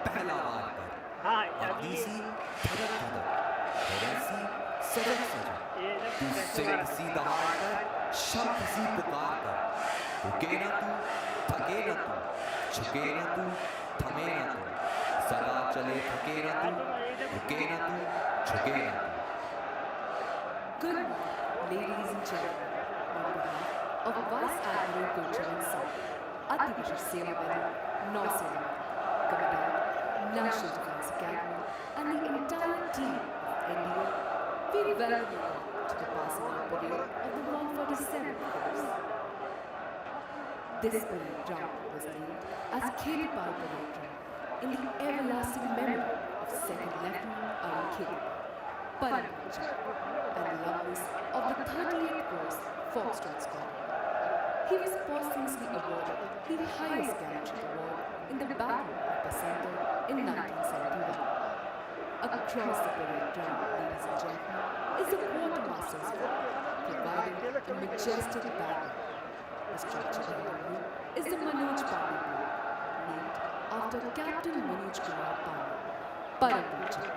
पहला वार कर और तीसी धड़क धड़क और ऐसी सजग सजग तू सीधा वार कर शब्द सी पुकार कर रुके ना तू थके ना तू झुके ना तू थमे ना तू सदा चले थके ना तू रुके ना तू झुके ना तू Good morning, ladies and gentlemen. On behalf of Vice Admiral Cultural South, Artificial Ceremonial, Ceremonial, Commt, National Defense Academy, and the entire team of NDA, we welcome you all to the passing out parade of the 147th course. This parade ground was named as Keynote Parade Ground in the everlasting memory of Second Lieutenant Alumni, an alumnus of the 38th course Foxtrot Scholar. He was posthumously awarded the highest gallantry award in the Battle of Basanta in 1971. Across the parade ground, ladies and gentlemen, is the quartermaster's fort, providing a majestic background. The structure behind you is the Manoj Pandey Group, named after Captain Manoj Kumar Pandey,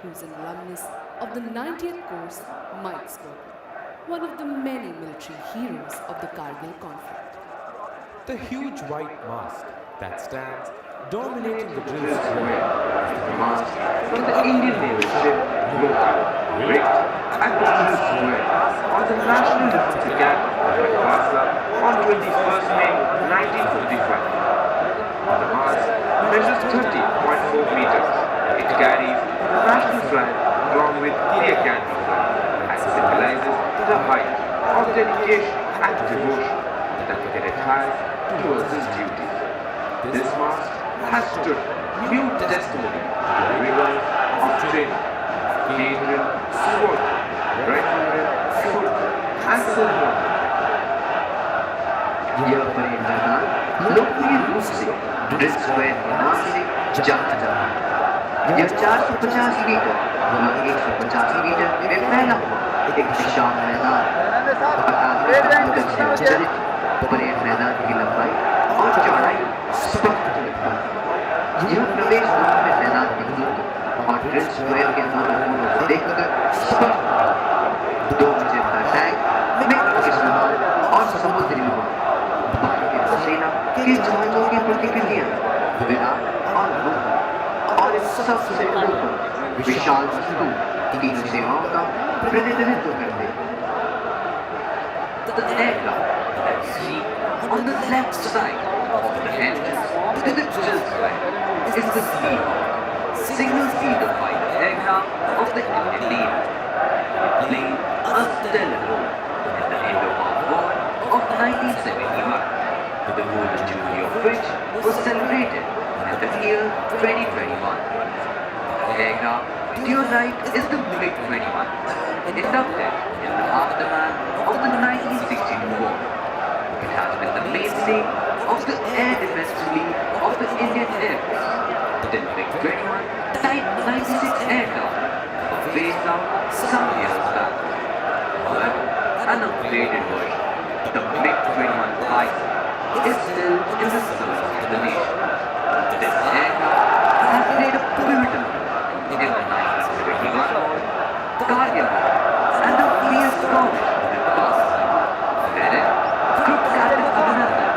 who is an alumnus of the 90th course Mike School, one of the many military heroes of the Kargil conflict. The huge white mast that stands dominating the drill square is the mast from the Indian Navy ship Loka, rigged at the drill square on the National Defense Academy of Madrasa on 21st May 1955. The mast measures 30.4 meters. It carries the national flag along with the academy flag and symbolizes the height of dedication and devotion that the cadet has towards his duties. This mast has stood mute testimony to the rigors of training, catering, sport, recreation, food, and ceremony. यह parade मैदान लोकप्रिय रूप से drill square के नाम से जाना जाता है। यह 450 मीटर व 150 मीटर में फैला हुआ एक विशाल मैदान चलित परेड मैदान की लंबाई और चौड़ाई स्पष्ट दिखता है। यह प्रवेश द्वार में मैदान की दूरी और ड्रिल स्क्वायर के दोनों कोनों को देखकर स्पष्ट 2 मंजिल का टैंक मित्र के समान और समुद्री विमान भारतीय सेना के जहाजों की प्रतिक्रिया विराट और मुक्त और सबसे ऊपर विशाल वस्तु तीनों सेवाओं का प्रतिनिधित्व करते हैं। The aircraft that you see on the left side of the entrance to the drill square is the single seater fighter aircraft of the Indian Navy, playing a stellar role in the Indo-Pak War of 1971, the golden jubilee of which was celebrated in the year 2021. The aircraft to your right is the MiG-21, inducted in the aftermath of the 1962 war. It has been the mainstay of the air defense fleet of the Indian Air Force. The MiG-21 Type 96 aircraft was phased out some years back. However, an upgraded version, the MiG-21 Bison, is still in the service of the nation. This aircraft has played a pivotal role in the 1971 war, Kargil war, and the fierce skirmish with Pakistan, wherein Group Captain Abhinandan,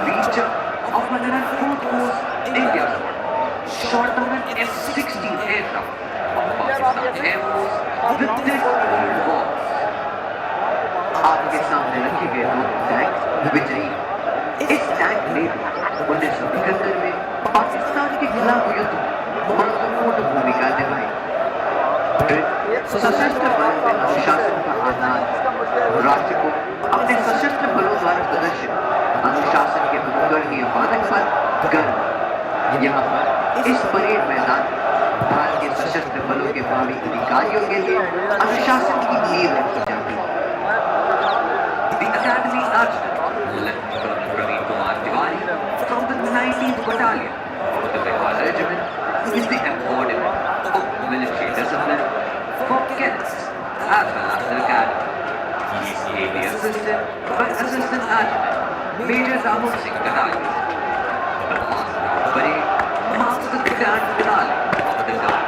leader of 104th Course India Squad, shot down an F-16 aircraft of Pakistan Air Force with this old war. आपके सामने रखे गए 2 tank विजयी। इस tank ने 1971 में पाकिस्तान के खिलाफ युद्ध में महत्वपूर्ण भूमिका निभाई। सशस्त्र बल में अनुशासन का आधार राज्य को अपने सशस्त्र बलों द्वारा प्रदर्शित अनुशासन के अनुकरणीय मानक पर गर्व। यहाँ पर इस परेड मैदान भारतीय सशस्त्र बलों के भावी अधिकारियों के लिए अनुशासन की नींव रखी जाती है। The Academy Adjutant, Lieutenant Colonel Praveen Kumar Tiwari, from the 19th Battalion of the Bengal Regiment, is the embodiment of military discipline for cadets as well as the Academy. He is ably assisted by Assistant Adjutant Major Rahul Singh Kanai. The Master of Parade marks the grand finale of the term.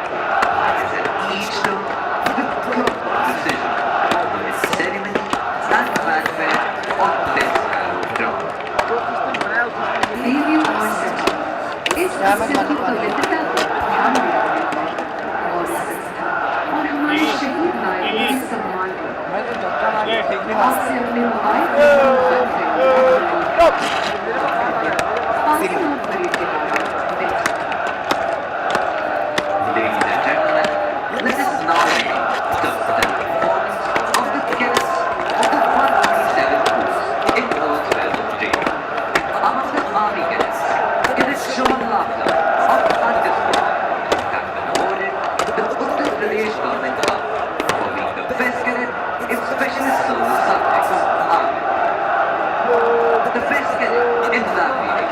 It's an each term with clock precision, with ceremony and fanfare on this ground. Review on session. इस पुस्तक की पवित्रता को ध्यान में रखते हुए और संस्था और हमारे शहीद नायकों के सम्मान को आपसे अपने mobile phone Ladies and gentlemen, let us now read the performance of the cadets of the 197 Corps in Earth today. Among the Army cadets, Cadet Sean Laughter of Underscore has been awarded the Uttar Pradesh Government Cup for being the best cadet in Specialist Service Subjects, Army. The best cadet in that meeting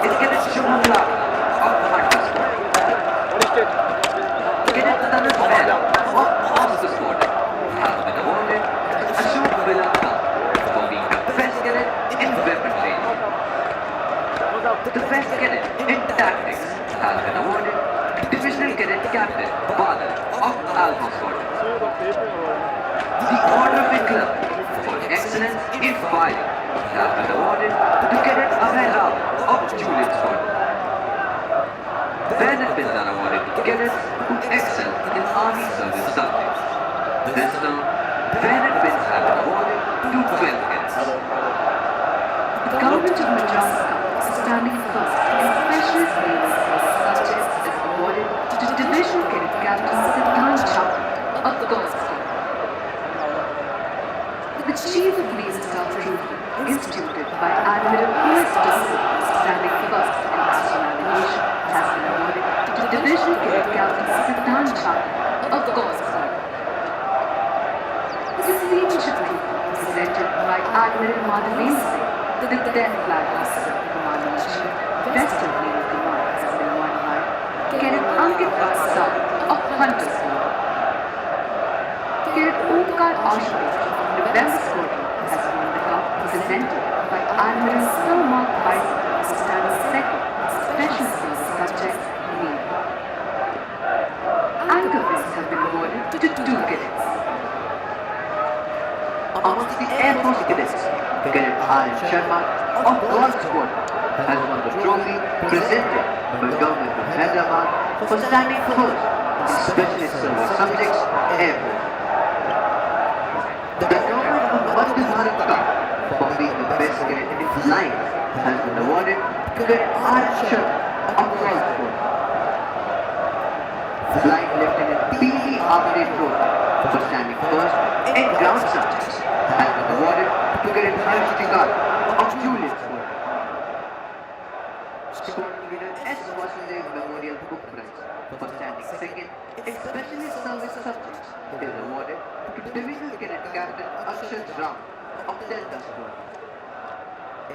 is Cadet Sean Laughter of Underscore. Cadet Tanuj Mehra of Oscar Squadron has been awarded the Ashok Villa Cup for being the best cadet in weapon training. The best cadet in tactics has been awarded the Divisional Cadet Captain Badal of Alpha Squadron. The Order of Inclub for excellence in fighting has been awarded to Cadet Abhay Rao of Juliet Squadron. Then it has been awarded to cadets who excel in Army service subjects. This term, Bennett Pins have been awarded to 12 cadets. The government of Madras is standing first in specialist service subjects is awarded to Divisional Cadet Captain Siddhant Chakra of the Comdt. The Chief of Police Staff Trophy instituted by Admiral U.S. Dawson standing first in national navigation has been awarded to Divisional Cadet Captain Siddhant Chakra of the Comdt. The Seamanship Trophy presented by Admiral Madhaven Singh, the then Flag Officer of Communication, Western Naval Command has been won by Cadet Ankit Vatsal of Hunters Corps. Cadet Omkar Ashwin of November Squadron has won the cup presented by Admiral Salman Bison, standing second Special Service Subject Navy. Anchor wins have been awarded to 2 cadets. Amongst the Air Force cadets, Cadet R.N. Sharma of Golf Squadron has won the trophy presented by Government of Hyderabad for standing first in Specialist Service Subjects Air Force. The Government of Vande Bharat Cup for being the best cadet in flying has been awarded to Cadet R.N. Sharma of Golf Squadron. Flight Lieutenant P.E. Abde Trophy for standing first in ground subjects has been awarded to Cadet Harsh Tikar of Juliet Squadron. Squadron Leader S. Vasudev Memorial Book Prize for standing second in Specialist Service Subjects is awarded to Divisional Cadet Captain Arshad Ram of Delta Squadron.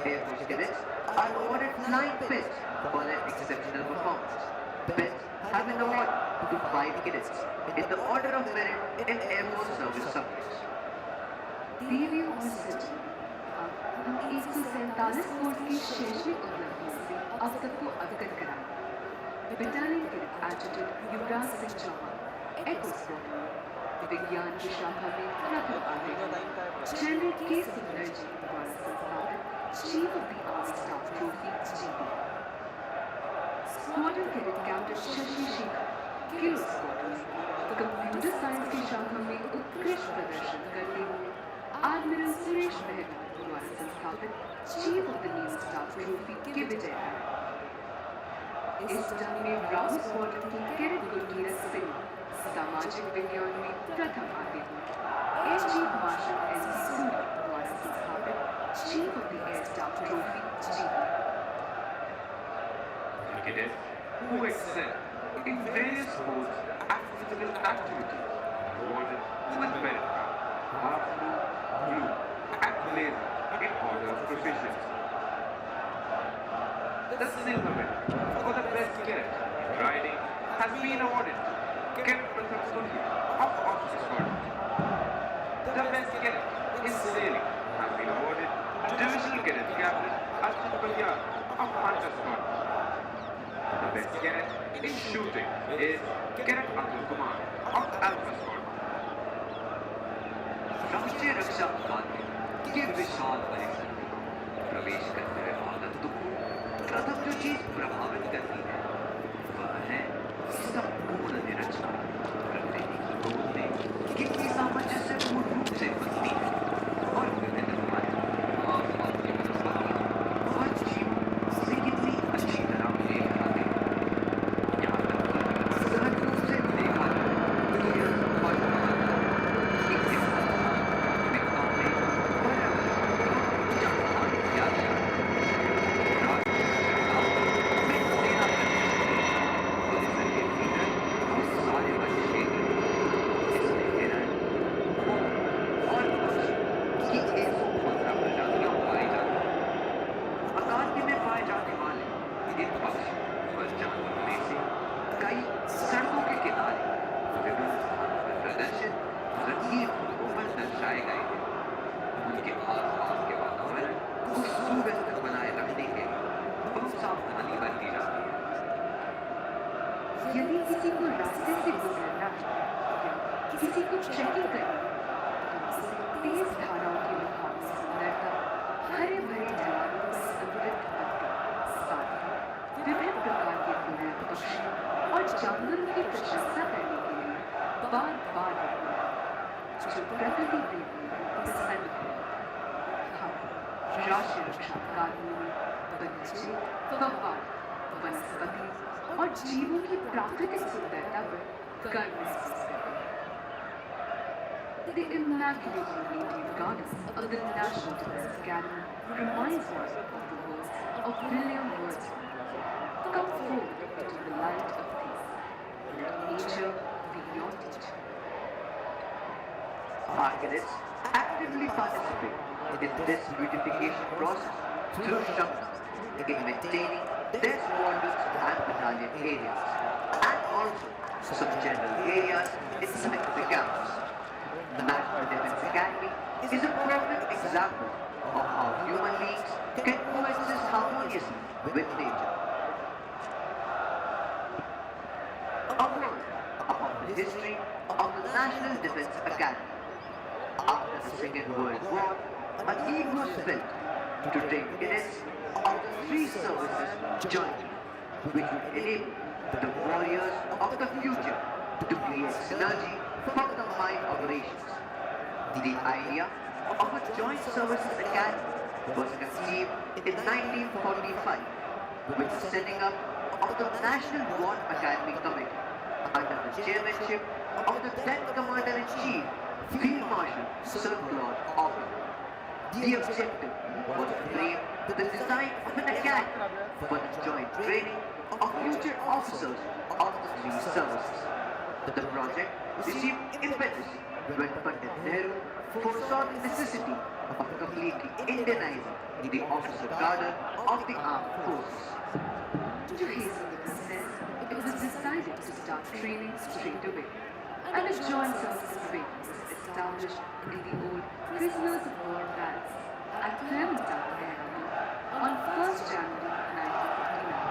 Air Force cadets are awarded flying pins for their exceptional performance. Pins have been awarded to 5 cadets in the order of merit in Air Force service subjects. Review on session. हम 147 course की शैक्षणिक उपलब्धि से अब तक को अवगत कराएं। Battalion cadet adjutant Yuvraj Singh Chauhan, एको स्क्वाड्रन, विज्ञान की शाखा में प्रथम आगे, जनरल के सुंदरजी द्वारा संस्थापित chief of the army staff trophy जीती। Squadron cadet captain Shashi Shekhar, kilo squadron में कंप्यूटर साइंस की शाखा में उत्कृष्ट प्रदर्शन करते हुए एडमिरल सुरेश मेहता द्वारा संस्थापित chief of the new staff trophy के विजय हैं। इस टर्म में ब्राउन स्क्वाड्रन की कैडेट गुरकीरत सिंह सामाजिक विज्ञान में प्रथम आते हुए एसजी मार्शल एस सूरी द्वारा संस्थापित chief of the air staff trophy जीती। Cadets who excel in various sports and physical activities awarded with merit half blue, blue, and blazer in order of proficiency. The silver medal for the best cadet in riding has been awarded to Cadet Pratham Surya of Officer Squadron. The best cadet in sailing has been awarded to Divisional Cadet Captain Ashit Balyar of Hunter Squadron. The Best cadet in shooting is Cadet Abdul Kumar of Alpha Squad. राष्ट्रीय रक्षा अकादमी के विशाल परिसर में प्रवेश करते हुए आगंतुक को प्रथम जो चीज प्रभावित करती है वह है इसका पूर्ण निरचना प्रकृति की गोद में कितनी सामंजस्यपूर्ण रूप से बनती है और विभिन्न हमारे आसपास की वनस्पतियां हर जीव से कितनी अच्छी तरह मेल खाते हैं। यहाँ तक कि सहज रूप से देखा जाए तो यह स्पष्ट बात है कि इस प्राथमिकता में पर्यावरण ऊर्जा प्रदान किया गया है। राष्ट्रीय रक्षा में सेना परिसर के भीतर बहुत सारे वन क्षेत्र जिसमें हिरण और पक्षी की 115 प्रजातियां पाई जाती हैं। अकादमी में पाए जाने वाले इन पक्षी व जानवरों में से कई सड़कों के किनारे विभिन्न स्थानों पर प्रदर्शित रंगीन फूलों पर दर्शाए गए हैं। उनके आसपास के वातावरण को सुव्यवस्थित बनाए रखने के लिए बहुत सावधानी बरती जाती है। यदि किसी को रास्ते से गुजरना है या किसी को चेकिंग करनी है तो उसे तेज धाराओं की बहाव से गुजरता हरे भरे ढलानों पर संतुलित पत्ते साथ ही विभिन्न प्रकार के फूल पक्षी और जानवरों की प्रशंसा करने के लिए बार बार रुकना है जो प्रकृति प्रेमी पसंद है। हम राष्ट्रीय रक्षा अकादमी में बगीचे पहाड़ वनस्पति और जीवों की प्राकृतिक सुंदरता पर गर्व महसूस करते हैं। The immaculately maintained gardens of the National Defense Academy reminds us of the words of William Wordsworth. Come forward into the light of peace. Let nature be your teacher. Our cadets actively participate in this beautification process through struggles in maintaining their squadrons and battalion areas, and also some general areas in selected camps. The National Defense Academy is a perfect example of how human beings can coexist harmoniously with nature. A word upon the history of the National Defense Academy. After the Second World War, a need was felt to train cadets of the three services jointly, which would enable the warriors of the future to create synergy for combined operations. The idea of a joint services academy was conceived in 1945 with the setting up of the National War Academy Committee under the chairmanship of the then Commander-in-Chief, Field Marshal Sir Claude Aubrey. The objective was to frame the design of an academy for the joint training of future officers of the three services. The project received impetus when Pandit Nehru foresaw the necessity of completely Indianizing the officer cadre of the armed forces. To hasten the process, it was decided to start training straight away, and a joint services wing was established in the old prisoners of war barracks at Clermont, on 1st January 1949.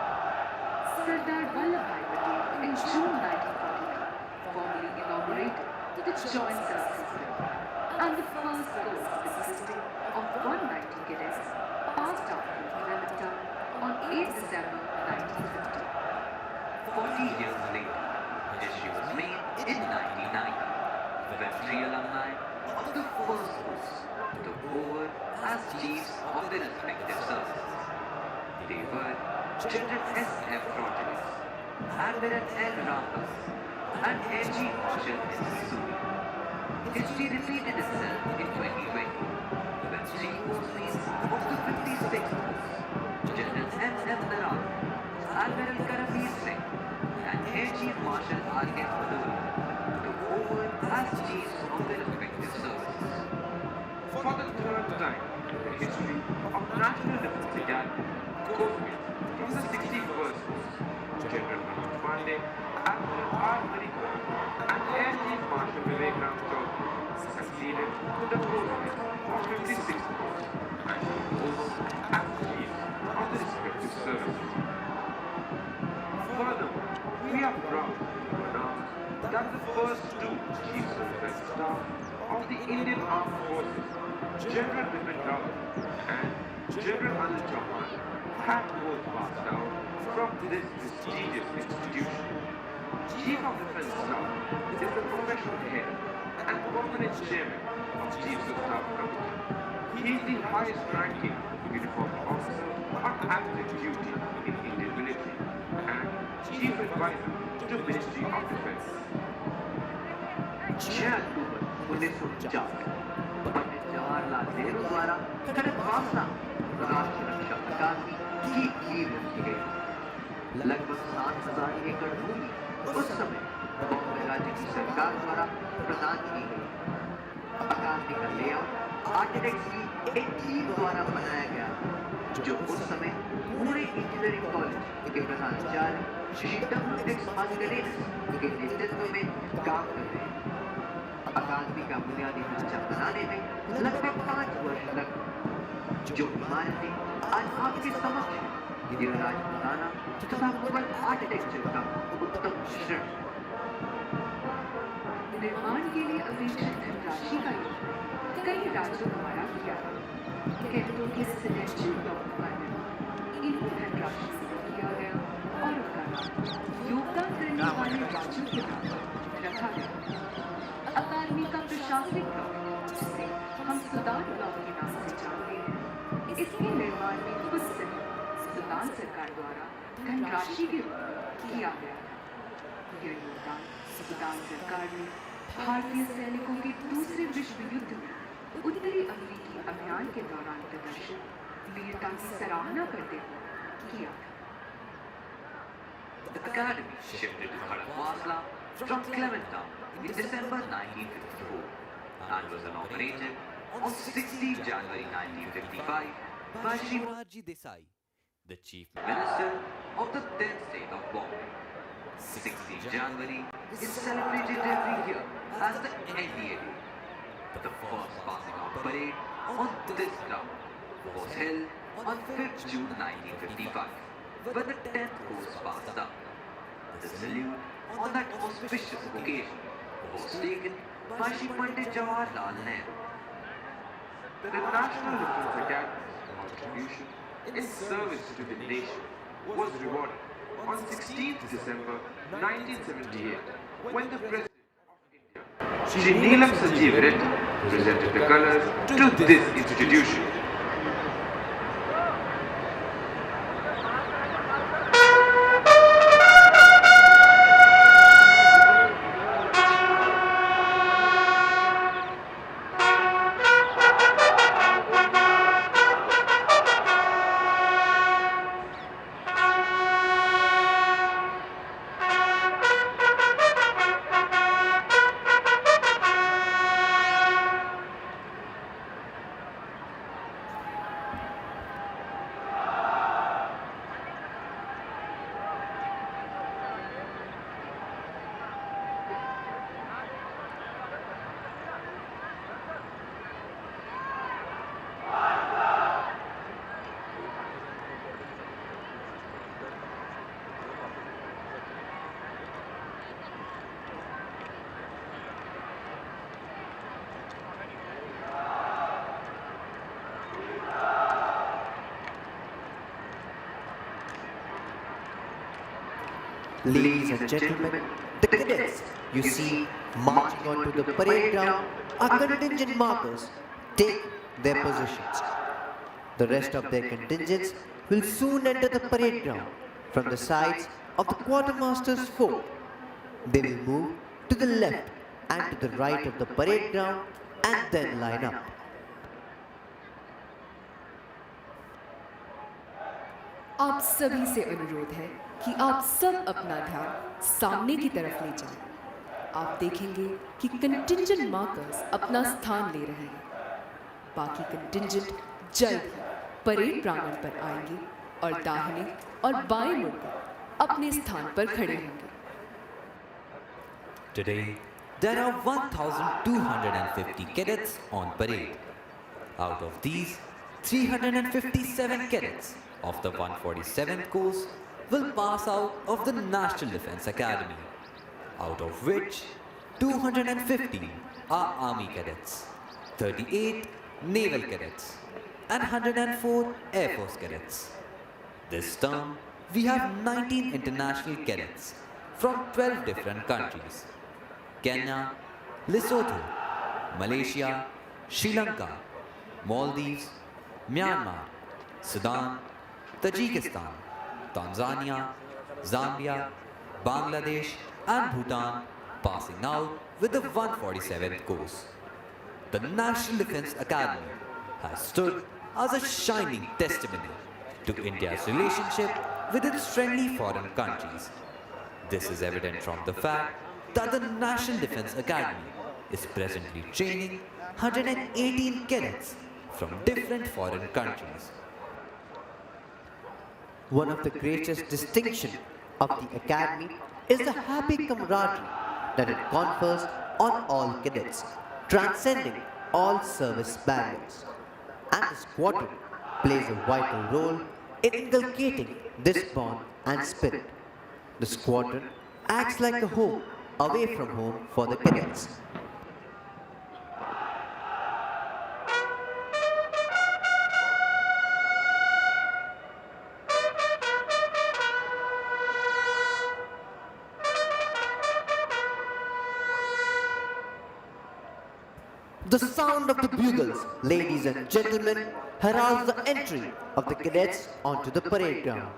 Sardar Vallabhbhai Patel in June 1949 formally inaugurated the joint services wing, and the first course consisting of 190 cadets passed out from Clermont on 8 December 1950. 40 years later, history was made in 1990 when three alumni of the first course took over as chiefs of their respective services. They were General S.F. Rodriguez, Admiral N. Ramdas, and Air Chief Marshal S.C. Suri. History repeated itself in 2020 when three course of the 56th course, General M.M. Naran, Admiral Karamveer Singh, and Air Chief Marshal R.K. Bhadolia took over as chiefs of their respective services. For the third time in the history of National Defense Academy, course from the 61st course, General Manoj Pandey, Admiral R. Marikar, and Air Chief Marshal Vivek Ram Chaudhary succeeded to the course of 56th course and took over as chiefs of the respective services. are proud to announce that the first two Chiefs of Defence Staff of the Indian Armed Forces, General Bipin Rawat and General Anil Chauhan, have both passed out from this prestigious institution. Chief of Defence Staff is the professional head and permanent chairman of Chiefs of Staff Committee. He is the highest ranking uniformed officer on active duty in Indian military and chief advisor to Ministry of Defence. 6 अक्टूबर 1949 पंडित जवाहरलाल नेहरू द्वारा खड़क वासना राष्ट्रीय रक्षा अकादमी की नींव रखी गई। लगभग 7,000 एकड़ भूमि उस समय बॉम्बे राज्य की सरकार द्वारा प्रदान की गई। अकादमी का लेआउट आर्किटेक्ट्स की एक टीम द्वारा बनाया गया, जो उस समय पुणे इंजीनियरिंग कॉलेज के प्रधानाचार्य श्री डब्ल्यू के नेतृत्व में काम कर रहे हैं। अकादमी का बुनियादी ढांचा बनाने में लगभग 5 वर्ष लगे, जो इमारतें आज आपके समक्ष है। यह राजपुताना तथा मुगल आर्किटेक्चर का उत्तम मिश्रण है। निर्माण के लिए अपेक्षित धनराशि का योजना कई राज्यों द्वारा किया गया। कैंटों के सिलेक्शन ब्लॉक का निर्माण इन्हीं धनराशि से किया गया और उनका नाम योगदान करने वाले राज्यों के नाम पर रखा गया। अकादमी का प्रशासनिक ब्लॉक, जिसे हम सुदान ब्लॉक के नाम से जानते हैं, इसके निर्माण में खुद से सुदान सरकार द्वारा धनराशि के रूप में किया गया। यह योगदान सुदान सरकार ने भारतीय सैनिकों के दूसरे विश्व युद्ध में उत्तरी अमेरिकी अभियान के दौरान प्रदर्शित वीरता की सराहना करते हुए किया था। The academy shifted to Kharakwansla from Clementown in December 1954 and was inaugurated on 16 January 1955 by Shri Morarji Desai, the chief Minister of the then state of Bombay. 16 January is celebrated every year as the NDA Day. The first passing out parade on this ground was held on 5th June 1955 when the 10th course passed out. The salute on that auspicious occasion was taken by Shri Pandit Jawaharlal Nehru. The National Defence Academy's contribution in service to the nation was rewarded on 16th December 1978 when the President of India, Shri Neelam Sanjeev Reddy, presented the colours to this institution. Ladies and gentlemen, the cadets you see marching onto the parade ground are contingent markers. Take their positions. The rest of their contingents will soon enter the parade ground from the sides of the quartermaster's fort. They will move to the left and to the right of the parade ground and then line up. आप सभी से अनुरोध है कि आप सब अपना ध्यान सामने की तरफ ले जाएं। आप देखेंगे कि कंटिंजेंट मार्कर्स अपना स्थान ले रहे हैं। बाकी कंटिंजेंट जल्द ही परेड प्रांगण पर आएंगे और दाहिने और बाएं मुड़कर अपने स्थान पर खड़े होंगे। Today, there are 1,250 cadets on parade. Out of these, 357 cadets of the 147th course will pass out of the National Defense Academy, out of which 250 are Army cadets, 38 Naval cadets, and 104 Air Force cadets. This term, we have 19 international cadets from 12 different countries: Kenya, Lesotho, Malaysia, Sri Lanka, Maldives, Myanmar, Sudan, Tajikistan, Tanzania, Zambia, Bangladesh, and Bhutan, passing out with the 147th course. The National Defense Academy has stood as a shining testimony to India's relationship with its friendly foreign countries. This is evident from the fact that the National Defense Academy is presently training 118 cadets from different foreign countries. One of the greatest distinctions of the Academy is the happy camaraderie that it confers on all cadets, transcending all service barriers. And the squadron plays a vital role in inculcating this bond and spirit. The squadron acts like a home away from home for the cadets. The sound of the bugles, ladies and gentlemen, heralds the entry of the cadets onto the parade ground.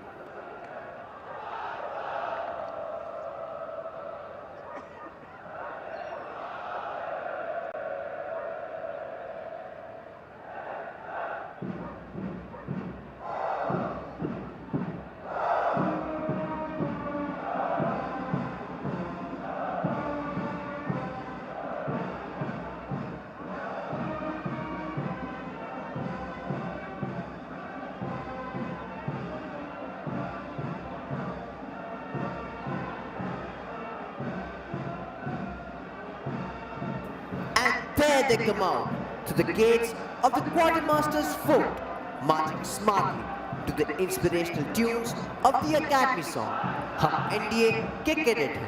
There they come out to the gates of the quartermaster's fort, marching smartly to the inspirational tunes of the Academy song, Hum NDA Ke Cadet Hain.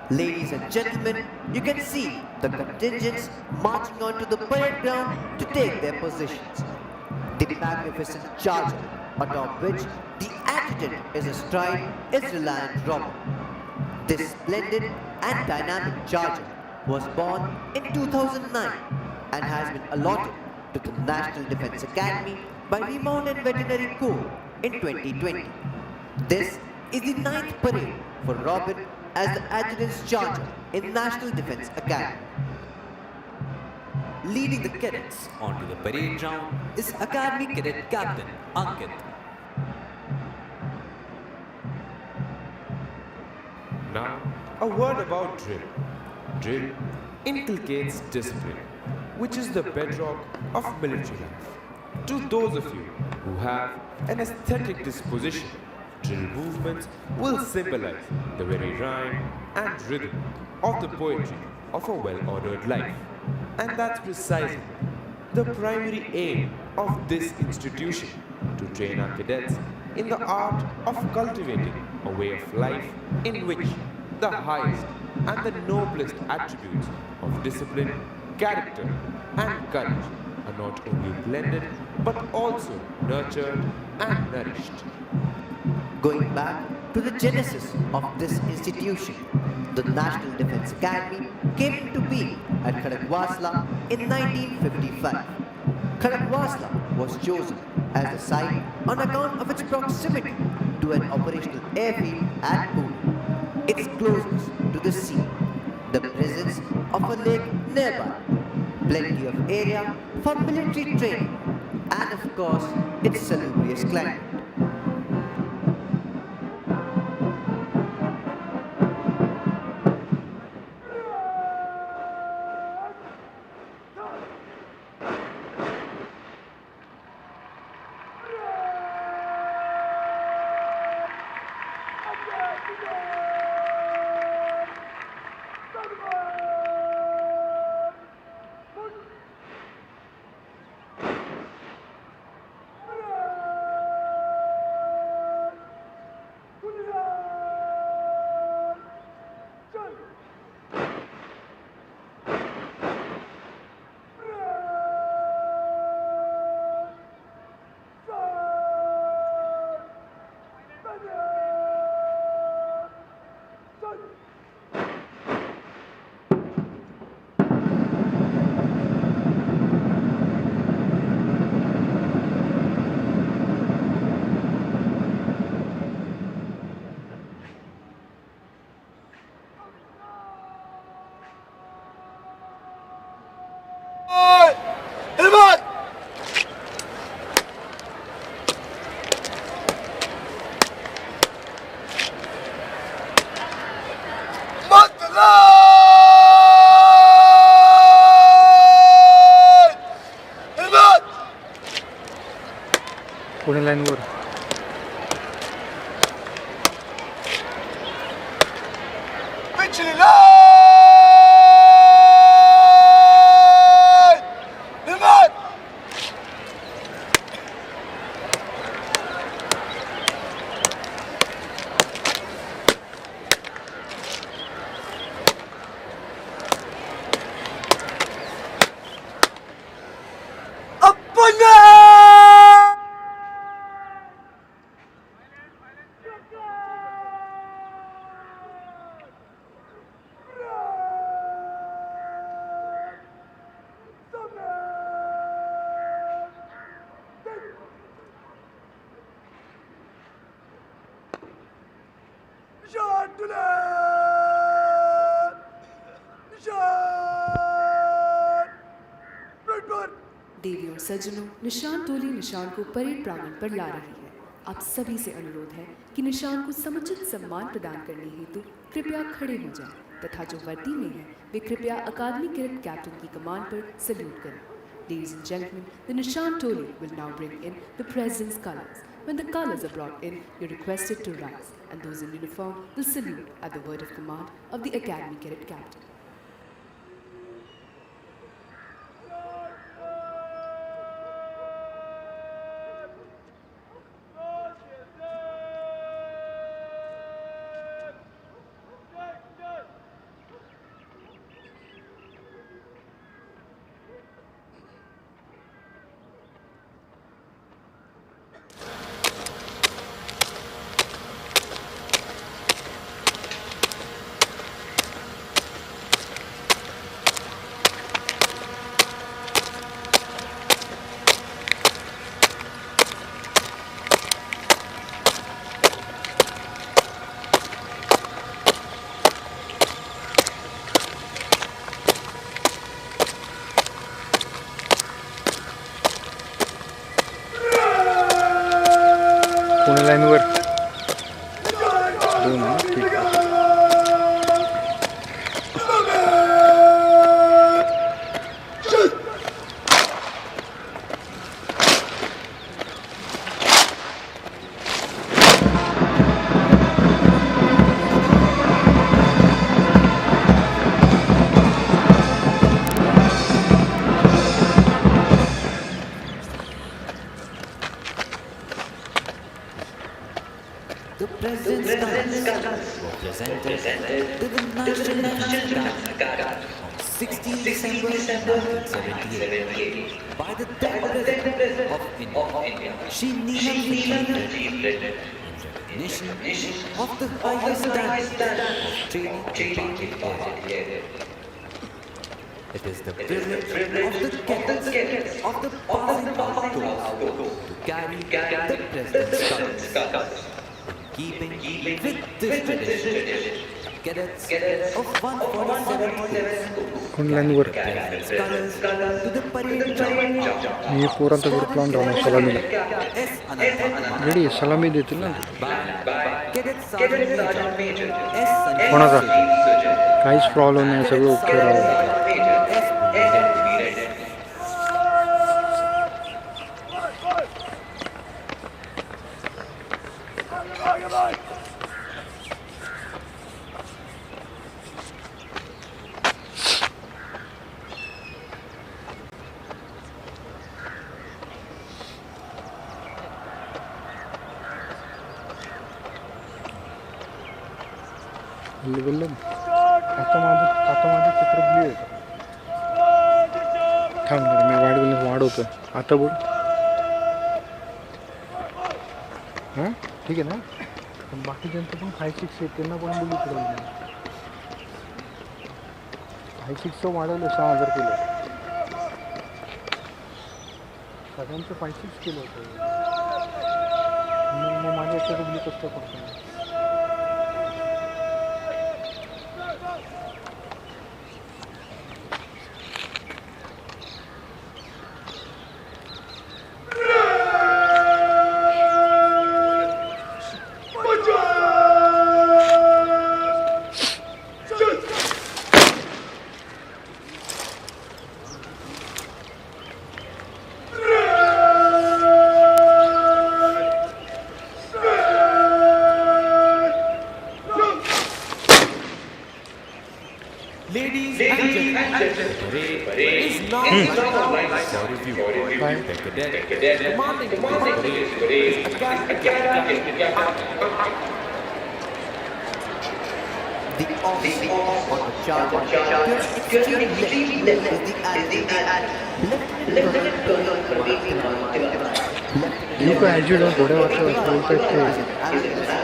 Ladies and gentlemen, you can see the contingents marching onto the parade ground to take their positions. The magnificent charger, atop which the adjutant is astride, is Reliant Robin. This splendid and dynamic charger was born in 2009 and has been allotted to the National Defense Academy by Remounted Veterinary Corps in 2020. This is the 9th parade for Robin as the adjutant's charger in National Defense Academy. Leading the cadets onto the parade ground is Academy Cadet Captain Ankit. Now, a word about drill. Drill inculcates discipline, which is the bedrock of military life. To those of you who have an aesthetic disposition, drill movements will symbolize the very rhyme and rhythm of the poetry of a well-ordered life. And that's precisely the primary aim of this institution, to train our cadets in the art of cultivating a way of life in which the highest and the noblest attributes of discipline, character, and courage are not only blended but also nurtured and nourished. Going back to the genesis of this institution, the National Defense Academy came into being at Khadakwasla in 1955. Khadakwasla was chosen as the site on account of its proximity to an operational airfield at Pune, its closeness to the sea, the presence of a lake nearby, plenty of area for military training, and of course, its salubrious climate. Pune लाईनवर देवी और सज्जनों, निशान टोली निशान को parade प्रांगण पर ला रही है। आप सभी से अनुरोध है कि निशान को समुचित सम्मान प्रदान करने हेतु कृपया खड़े हो जाएं तथा जो वर्दी में है वे कृपया अकादमी कैडेट कैप्टन की कमान पर सल्यूट करें। Ladies and gentlemen, the Nishan Toli will now bring in the President's colors. When the colors are brought in, you're requested to rise, and those in uniform will salute at the word of command of the Academy Cadet Captain. Pune लाईनवर दोन ना ठीक आहे The President's colors were presented to the National Guard on 16 December 1978 by the then President of India, Shri Neelam in recognition of the highest standard of training imparted. It is the privilege of the cadets of the passing outdoors to carry the President's colors. Keeping with this tradition, cadets of 147 Pune लाईनवर colors to the parade ground. मी पोरांचा group लावून राहणार सलामीला ready सलामी देतील ना Cadet Sergeant Major S. कोणाचा काहीच problem नाही सगळं ओके राहू बोललं आता माझं चित्र ब्ल्यू आहे थांब मी वाढवतो आता बोल हां ठीक आहे ना पण बाकीच्यांचं पण 5-6 आहे त्यांना पण बोलू पडेल 5-6 वाढवलं 6,000 केलं सगळ्यांचं 5-6 केलं होतं मग माझ्या याच्यात ब्ल्यू कसं करतो Ladies and gentlemen, the parade is now live for review. The cadet commanding the parade is The officer on the charge during extreme left is the adjutant. Lieutenant Colonel Comdt. लोक ॲज्युड थोड्या वाजता बोलतात ते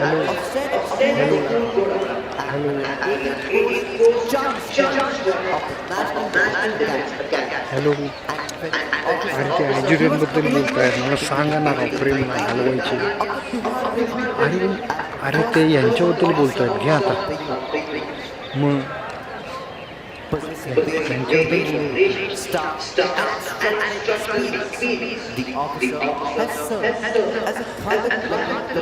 hello hello hello अरे ते ॲज्युडंटबद्दल बोलत आहेत मला सांगा ना राव प्रेम नाही हलवायची अरे अरे ते यांच्याबद्दल बोलत आहेत घ्या आता मग The officer has served as a private command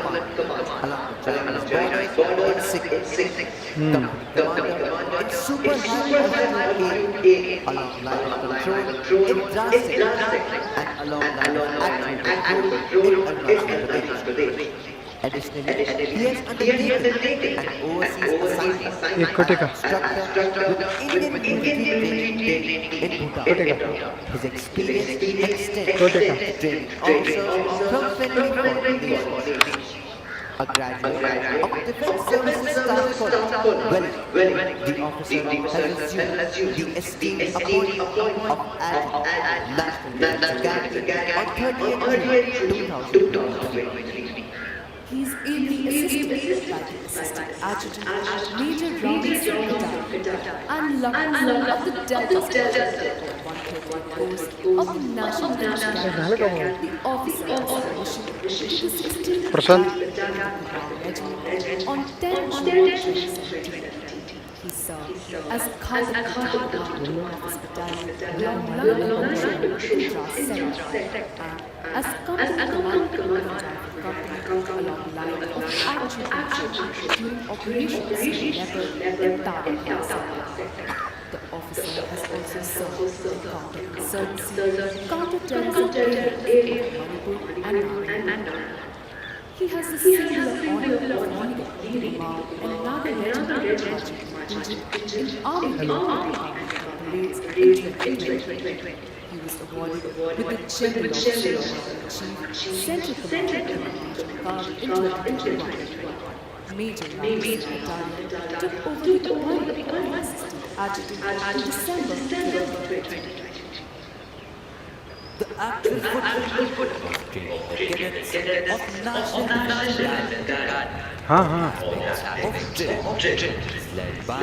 along the Chinese border in sickness, company commander in super high area, along line of control in drastic, and along line of actual control in Arunachal Pradesh. Additionally, he has undertaken an overseas assignment instructor with Indian military in Bhutan. His experience extends training officers from friendly foreign nations. A graduate of Defense Services Staff College, the officer has assumed the esteemed appointment of Adjutant National Defense Academy on 30th June 2023. He is ably assisted by the Assistant Adjutant Major Ram and Lieutenant of the Delta Squadron, 131st Course of the National Defense Academy. The officer is commissioned to the 16th Prashant Regiment on 10 June 2017. He served as Commander of his battalion along as Company Commander along the line of actual during operations level in Tadar. The officer has also served in counter-insurgency, counter-terrorism area, Manipur and Nagaland. He has the singular honor of leading another regiment in Army parades in 2020. He was awarded with the General Officer Chief Central Command Card in 2021. Major Ramsey Battalion took over the command of the Assistant Adjutant in December 2020. The actual football was training the cadets of National Defense Guard हां हां of drill led by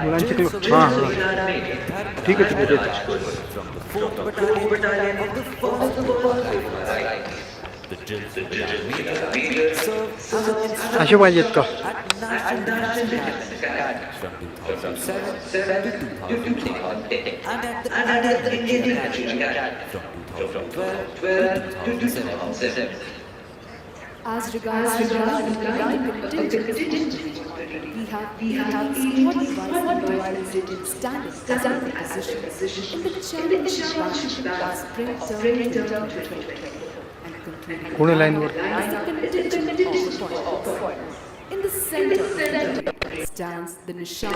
मुलांचे drill club हां हां soldier ठीक आहे ठीक आहे from the 4th Battalion of the 1st The drill major served as an instructor असे पाहिजेत का at National Defense Academy from 2007 to 2010 and at the Indian Academy from 2012 to 2007. As regards the contingent, we have supervised standing position in the championship of spring term 2020 and concluding कोण आहे लाईनवर as the contingent of points. In the center stands the Nishan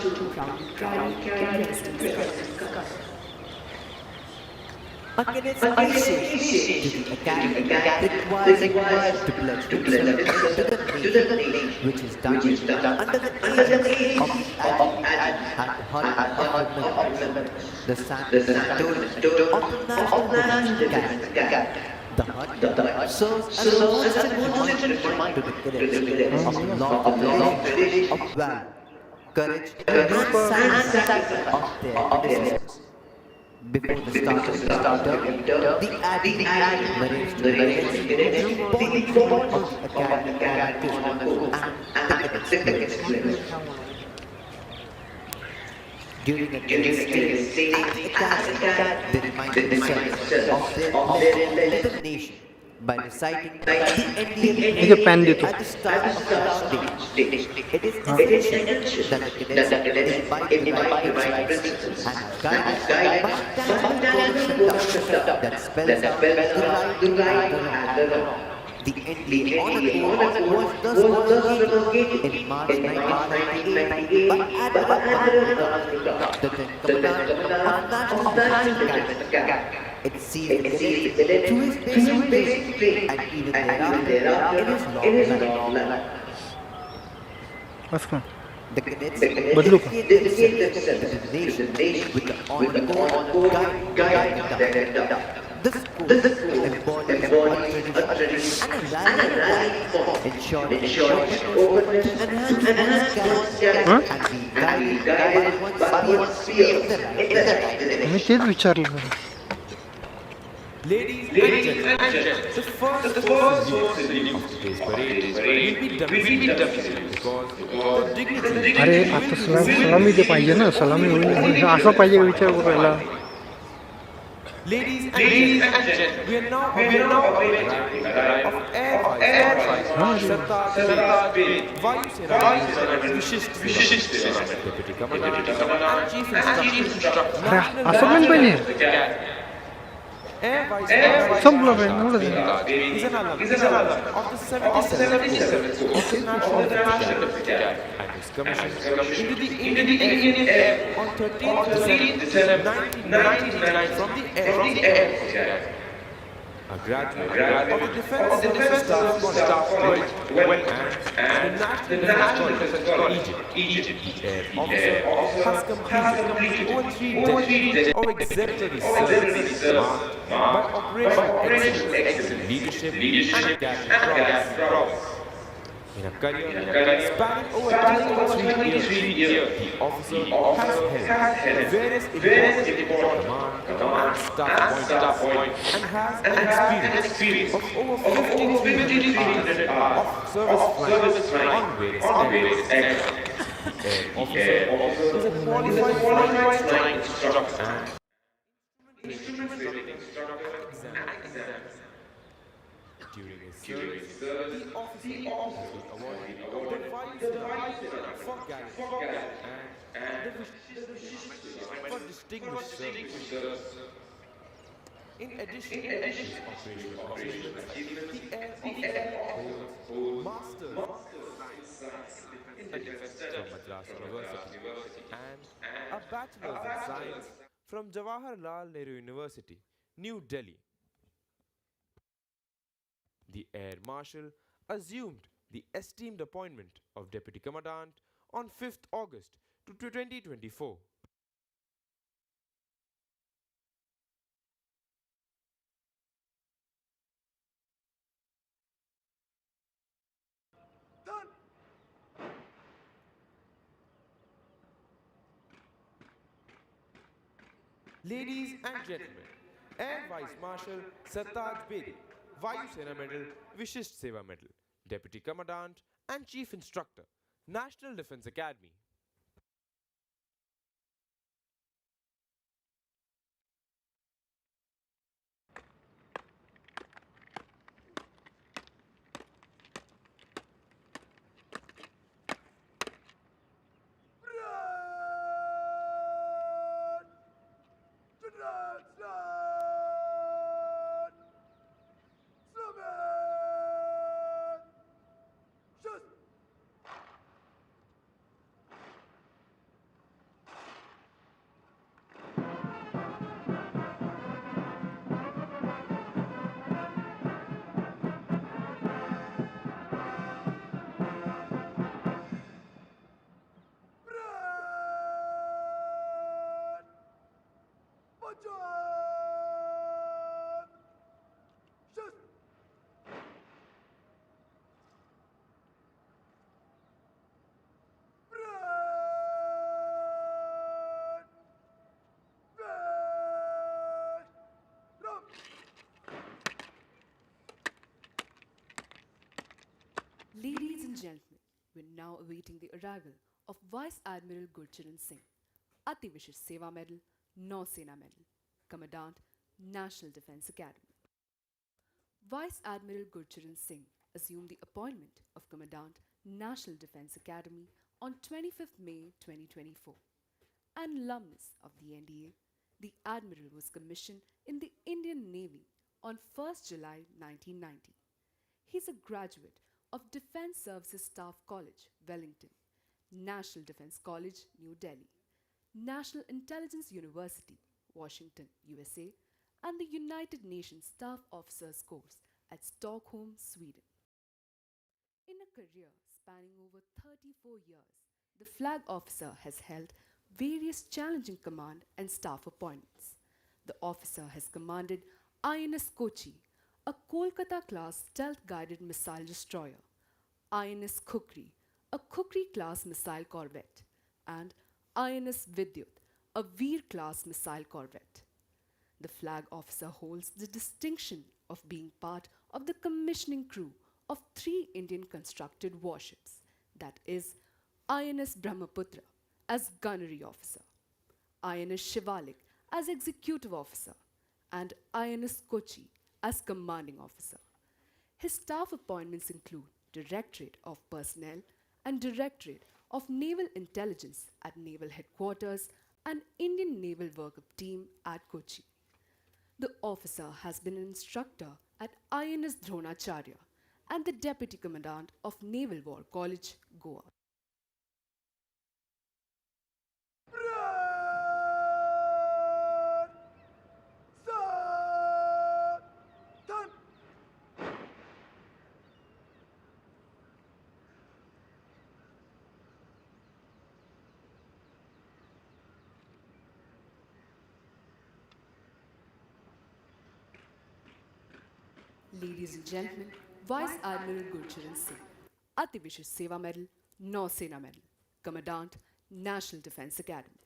to carry resistance. Against initiation to the academy requires to pledge to the nation, which is done under the aegis of the at the heart of the Santos of the National Defense Academy. The hut serves as a constant reminder to the cadets of the long tradition of valor, courage, and sacrifice of their ancestors. Before the start of the term, the adjutant narrates to the cadets the report of the academy and the cadets' during a stay at the academy, they remind themselves of their determination by reciting the NDA at the start of the stage. It is essential that the cadets imbibe the right principles and guided by tangible code of conduct that spells out the right and the wrong. The NDA honor code was thus promulgated in March 1998 by Admiral Culmination, the then Commandant of National Defense Academy. It seized the cadet to his basic training and even thereafter in his long life. बस का The cadets बदलू का dedicate themselves to the nation with the honor code guiding them. This code embodies a tradition and a rally form, ensuring openness to enhance one's character and be guided by one's fear in the right direction. मी तेच विचारलं Ladies and gentlemen, the first salute of today's parade will be demonstrated because the dignitary अरे आता सलामी ते पाहिजे ना सलामी होईल असा पाहिजे विचार करायला Ladies and gentlemen, we are now operating of Air Vice Sartaj Vayu Sena Vishisht Deputy Commandant and Chief Instructor अरे असं पण पाहिजे Air Vice संपलं पाहिजे is an alumni of the 77th course of the National Defense and is commissioned into the Indian Air on 13th December 1999 from the Air Force. A graduate of the Defense Staff College and the National Defense College, Egypt. Air officer has completed over 3 decades of exemplary service marked by operational excellence, leadership and academic prowess. In a career spanning over 23 years, the officer has held various important command and staff points and has an experience of over 1,500 hours of service flying on various aircraft. Air officer is a qualified flying instructor and instrument examiner. During his service, the officer has been awarded the Vice for Gallantry and the Vishisht for Distinguished Service. In addition to his operational achievements, the Air holds Master in Defense from Madras University and a Bachelor's in Science from Jawaharlal Nehru University, New Delhi. The Air Marshal assumed the esteemed appointment of Deputy Commandant on 5th August 2024. Ladies and gentlemen, Air Vice Marshal Sartaj Bedi, Vayu Sena Medal, Vishisht Seva Medal, Deputy Commandant and Chief Instructor, National Defense Academy. Ladies and gentlemen, we're now awaiting the arrival of Vice Admiral Gurcharan Singh, Ati Vishish Seva Medal, Nau Sena Medal, Commandant, National Defense Academy. Vice Admiral Gurcharan Singh assumed the appointment of Commandant, National Defense Academy on 25th May 2024. An alumnus of the NDA, the Admiral was commissioned in the Indian Navy on 1st July 1990. He's a graduate of Defense Services Staff College, Wellington, National Defense College, New Delhi, National Intelligence University, Washington, USA, and the United Nations Staff Officers Course at Stockholm, Sweden. In a career spanning over 34 years, the flag officer has held various challenging command and staff appointments. The officer has commanded INS Kochi, a Kolkata-class stealth-guided missile destroyer, INS Kukri, a Kukri-class missile corvette, and INS Vidyut, a Veer-class missile corvette. The flag officer holds the distinction of being part of the commissioning crew of 3 Indian constructed warships, that is, INS Brahmaputra as gunnery officer, INS Shivalik as executive officer, and INS Kochi as commanding officer. His staff appointments include Directorate of Personnel and Directorate of Naval Intelligence at Naval Headquarters and Indian Naval Workup Team at Kochi. The officer has been an instructor at INS Dronacharya and the Deputy Commandant of Naval War College, Goa. Ladies and gentlemen, Vice Admiral Gurcharan Singh, Ati Vishesh Seva Medal, Nausena Medal, Commandant, National Defence Academy.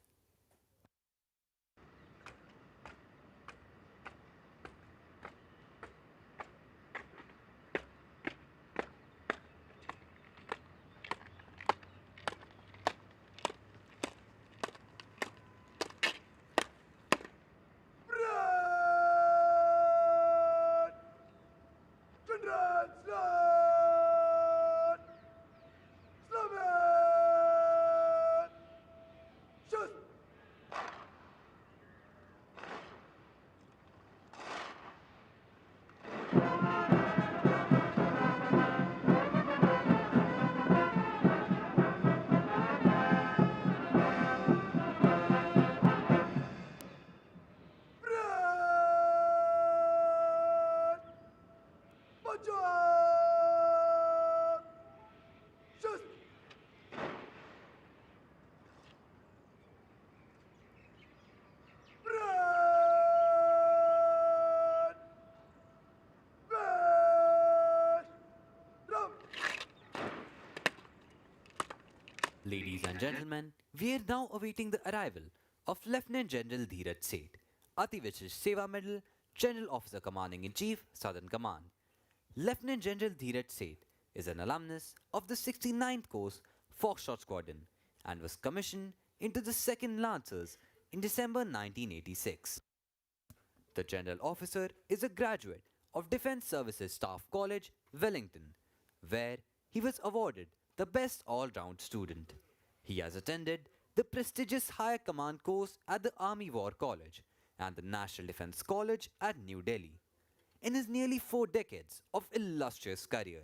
Ladies and gentlemen, we are now awaiting the arrival of Lieutenant General Dheeraj Seth, Ati Vishesh Seva Medal, General Officer Commanding in Chief, Southern Command. Lieutenant General Dheeraj Seth is an alumnus of the 69th Course Foxtrot Squadron and was commissioned into the 2nd Lancers in December 1986. The General Officer is a graduate of Defence Services Staff College, Wellington, where he was awarded the Best All-Round Student. He has attended the prestigious Higher Command course at the Army War College and the National Defence College at New Delhi. In his nearly 4 decades of illustrious career,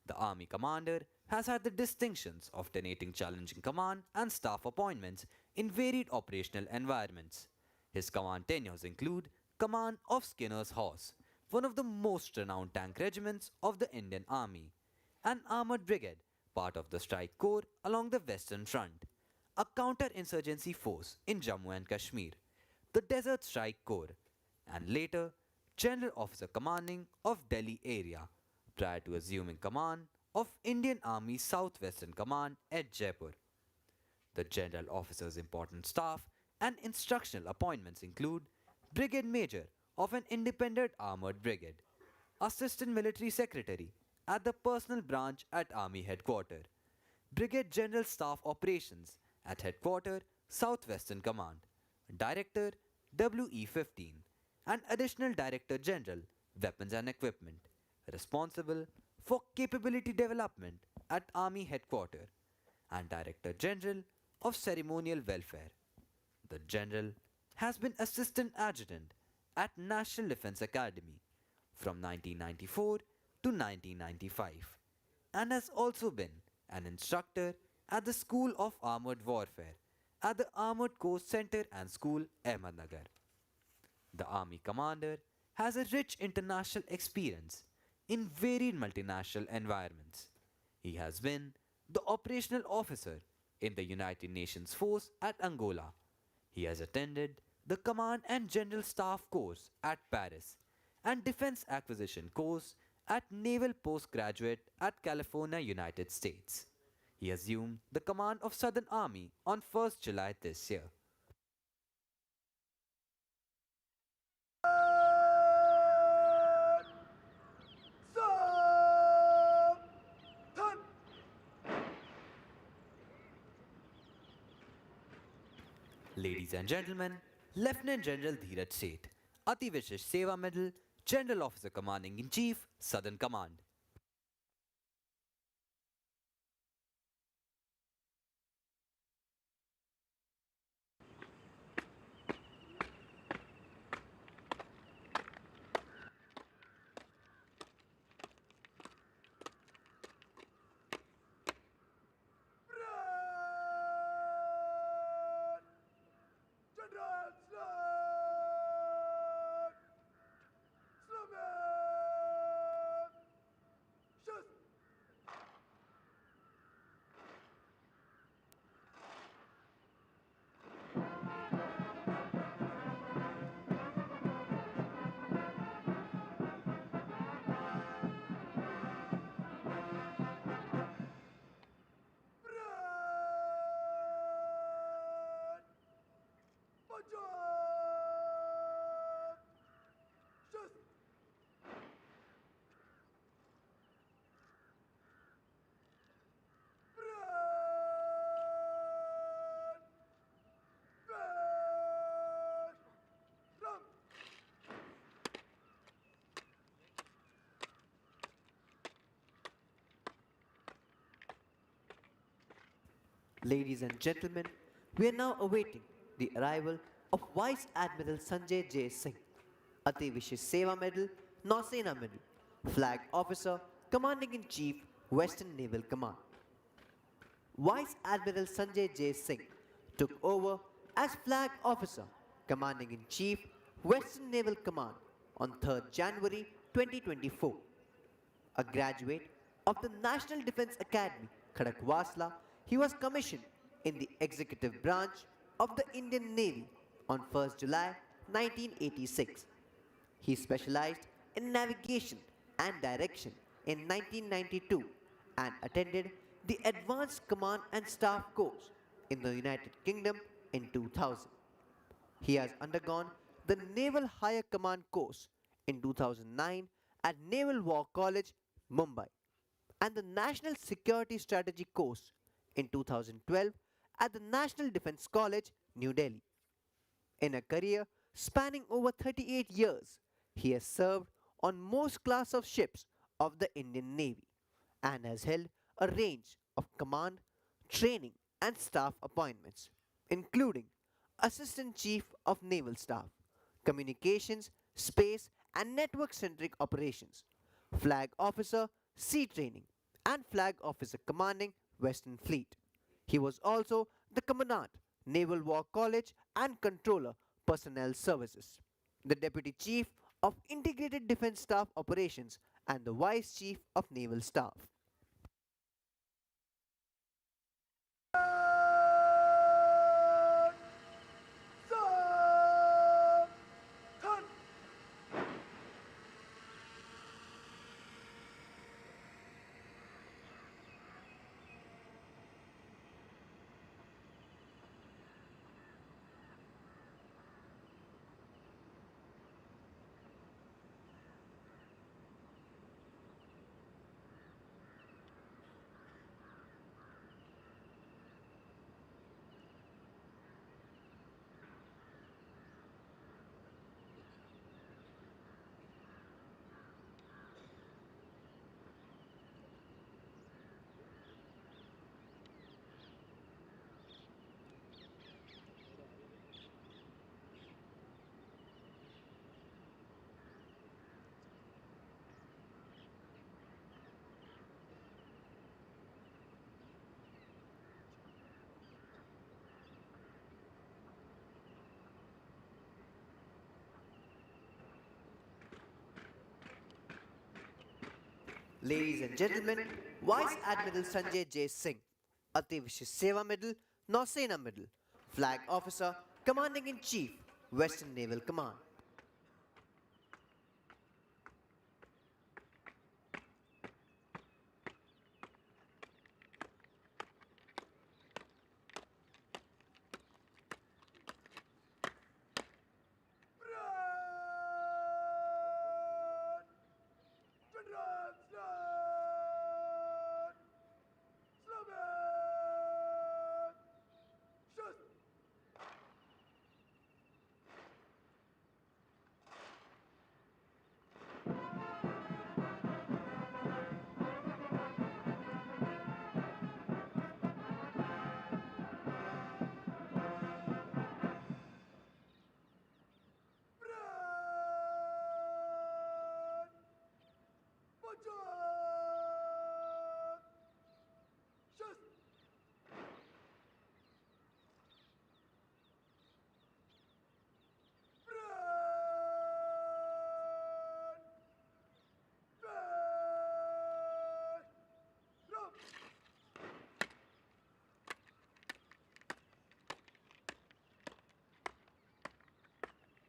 the Army Commander has had the distinctions of donating challenging command and staff appointments in varied operational environments. His command tenures include command of Skinner's Horse, one of the most renowned tank regiments of the Indian Army, an armoured brigade, part of the Strike Corps along the Western Front, a counter-insurgency force in Jammu and Kashmir, the Desert Strike Corps, and later General Officer Commanding of Delhi area, prior to assuming command of Indian Army Southwestern Command at Jaipur. The General Officer's important staff and instructional appointments include Brigade Major of an independent armoured brigade, Assistant Military Secretary at the Personnel Branch at Army Headquarters, Brigade General Staff Operations at Headquarters, Southwestern Command, Director WE-15, and Additional Director General, Weapons and Equipment, responsible for capability development at Army Headquarters, and Director General of Ceremonial Welfare. The General has been Assistant Adjutant at National Defence Academy from 1994 to 1995 and has also been an instructor at the School of Armored Warfare at the Armored Corps Center and School, Ahmednagar. The Army Commander has a rich international experience in varied multinational environments. He has been the operational officer in the United Nations Force at Angola. He has attended the Command and General Staff course at Paris and Defense Acquisition course at Naval Postgraduate at California, United States. He assumed the command of Southern Army on 1st July this year. Ladies and gentlemen, Lieutenant General Dheeraj Seth, Ati Vishish Seva Medal, General Officer Commanding in Chief, Southern Command. Ladies and gentlemen, we are now awaiting the arrival of Vice Admiral Sanjay J. Singh, Ati Vishish Seva Medal, Nausena Medal, Flag Officer, Commanding in Chief, Western Naval Command. Vice Admiral Sanjay J. Singh took over as Flag Officer, Commanding in Chief, Western Naval Command on 3rd January 2024. A graduate of the National Defence Academy, Khadakwasla, he was commissioned in the executive branch of the Indian Navy on 1st July 1986. He specialized in navigation and direction in 1992 and attended the Advanced Command and Staff course in the United Kingdom in 2000. He has undergone the Naval Higher Command course in 2009 at Naval War College, Mumbai, and the National Security Strategy course in 2012 at the National Defence College, New Delhi. In a career spanning over 38 years, he has served on most class of ships of the Indian Navy and has held a range of command, training and staff appointments, including Assistant Chief of Naval Staff, Communications, Space and Network-centric Operations, Flag Officer, Sea Training, and Flag Officer Commanding Western Fleet. He was also the Commandant, Naval War College and Controller, Personnel Services, the Deputy Chief of Integrated Defence Staff Operations and the Vice Chief of Naval Staff. Ladies and gentlemen, Vice Admiral Sanjay J. Singh, Ati Vishish Seva Medal, Nausena Medal, Flag Officer, Commanding in Chief, Western Naval Command.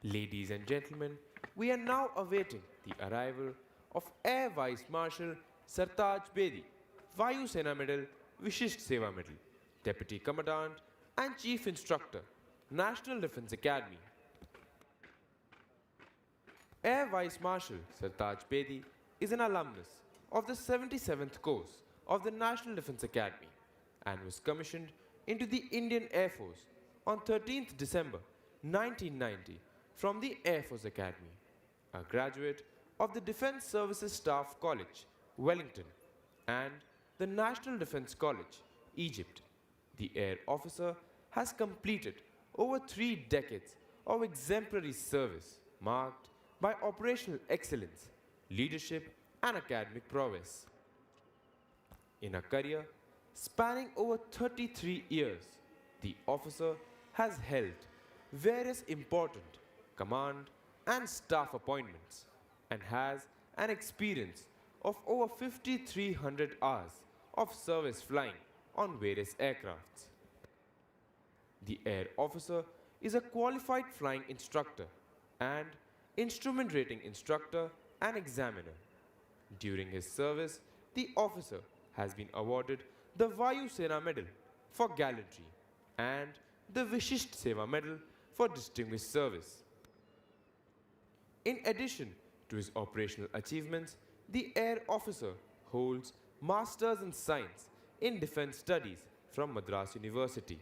Ladies and gentlemen, we are now awaiting the arrival of Air Vice Marshal Sartaj Bedi, Vayu Sena Medal, Vishisht Seva Medal, Deputy Commandant and Chief Instructor, National Defence Academy. Air Vice Marshal Sartaj Bedi is an alumnus of the 77th course of the National Defence Academy and was commissioned into the Indian Air Force on 13th December 1990 from the Air Force Academy, a graduate of the Defence Services Staff College, Wellington, and the National Defence College, Egypt. The Air Officer has completed over 3 decades of exemplary service marked by operational excellence, leadership and academic prowess. In a career spanning over 33 years, the officer has held various important command and staff appointments and has an experience of over 5,300 hours of service flying on various aircrafts. The Air Officer is a qualified flying instructor and instrument rating instructor and examiner. During his service, the officer has been awarded the Vayu Sena Medal for gallantry and the Vishisht Seva Medal for distinguished service. In addition to his operational achievements, the Air Officer holds Masters in Science in Defence Studies from Madras University.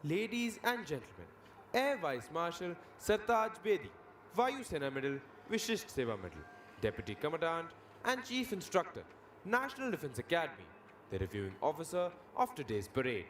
Ladies and gentlemen, Air Vice Marshal Sartaj Bedi, Vayu Sena Medal, Vishisht Seva Medal, Deputy Commandant and Chief Instructor, National Defence Academy, the reviewing officer of today's parade.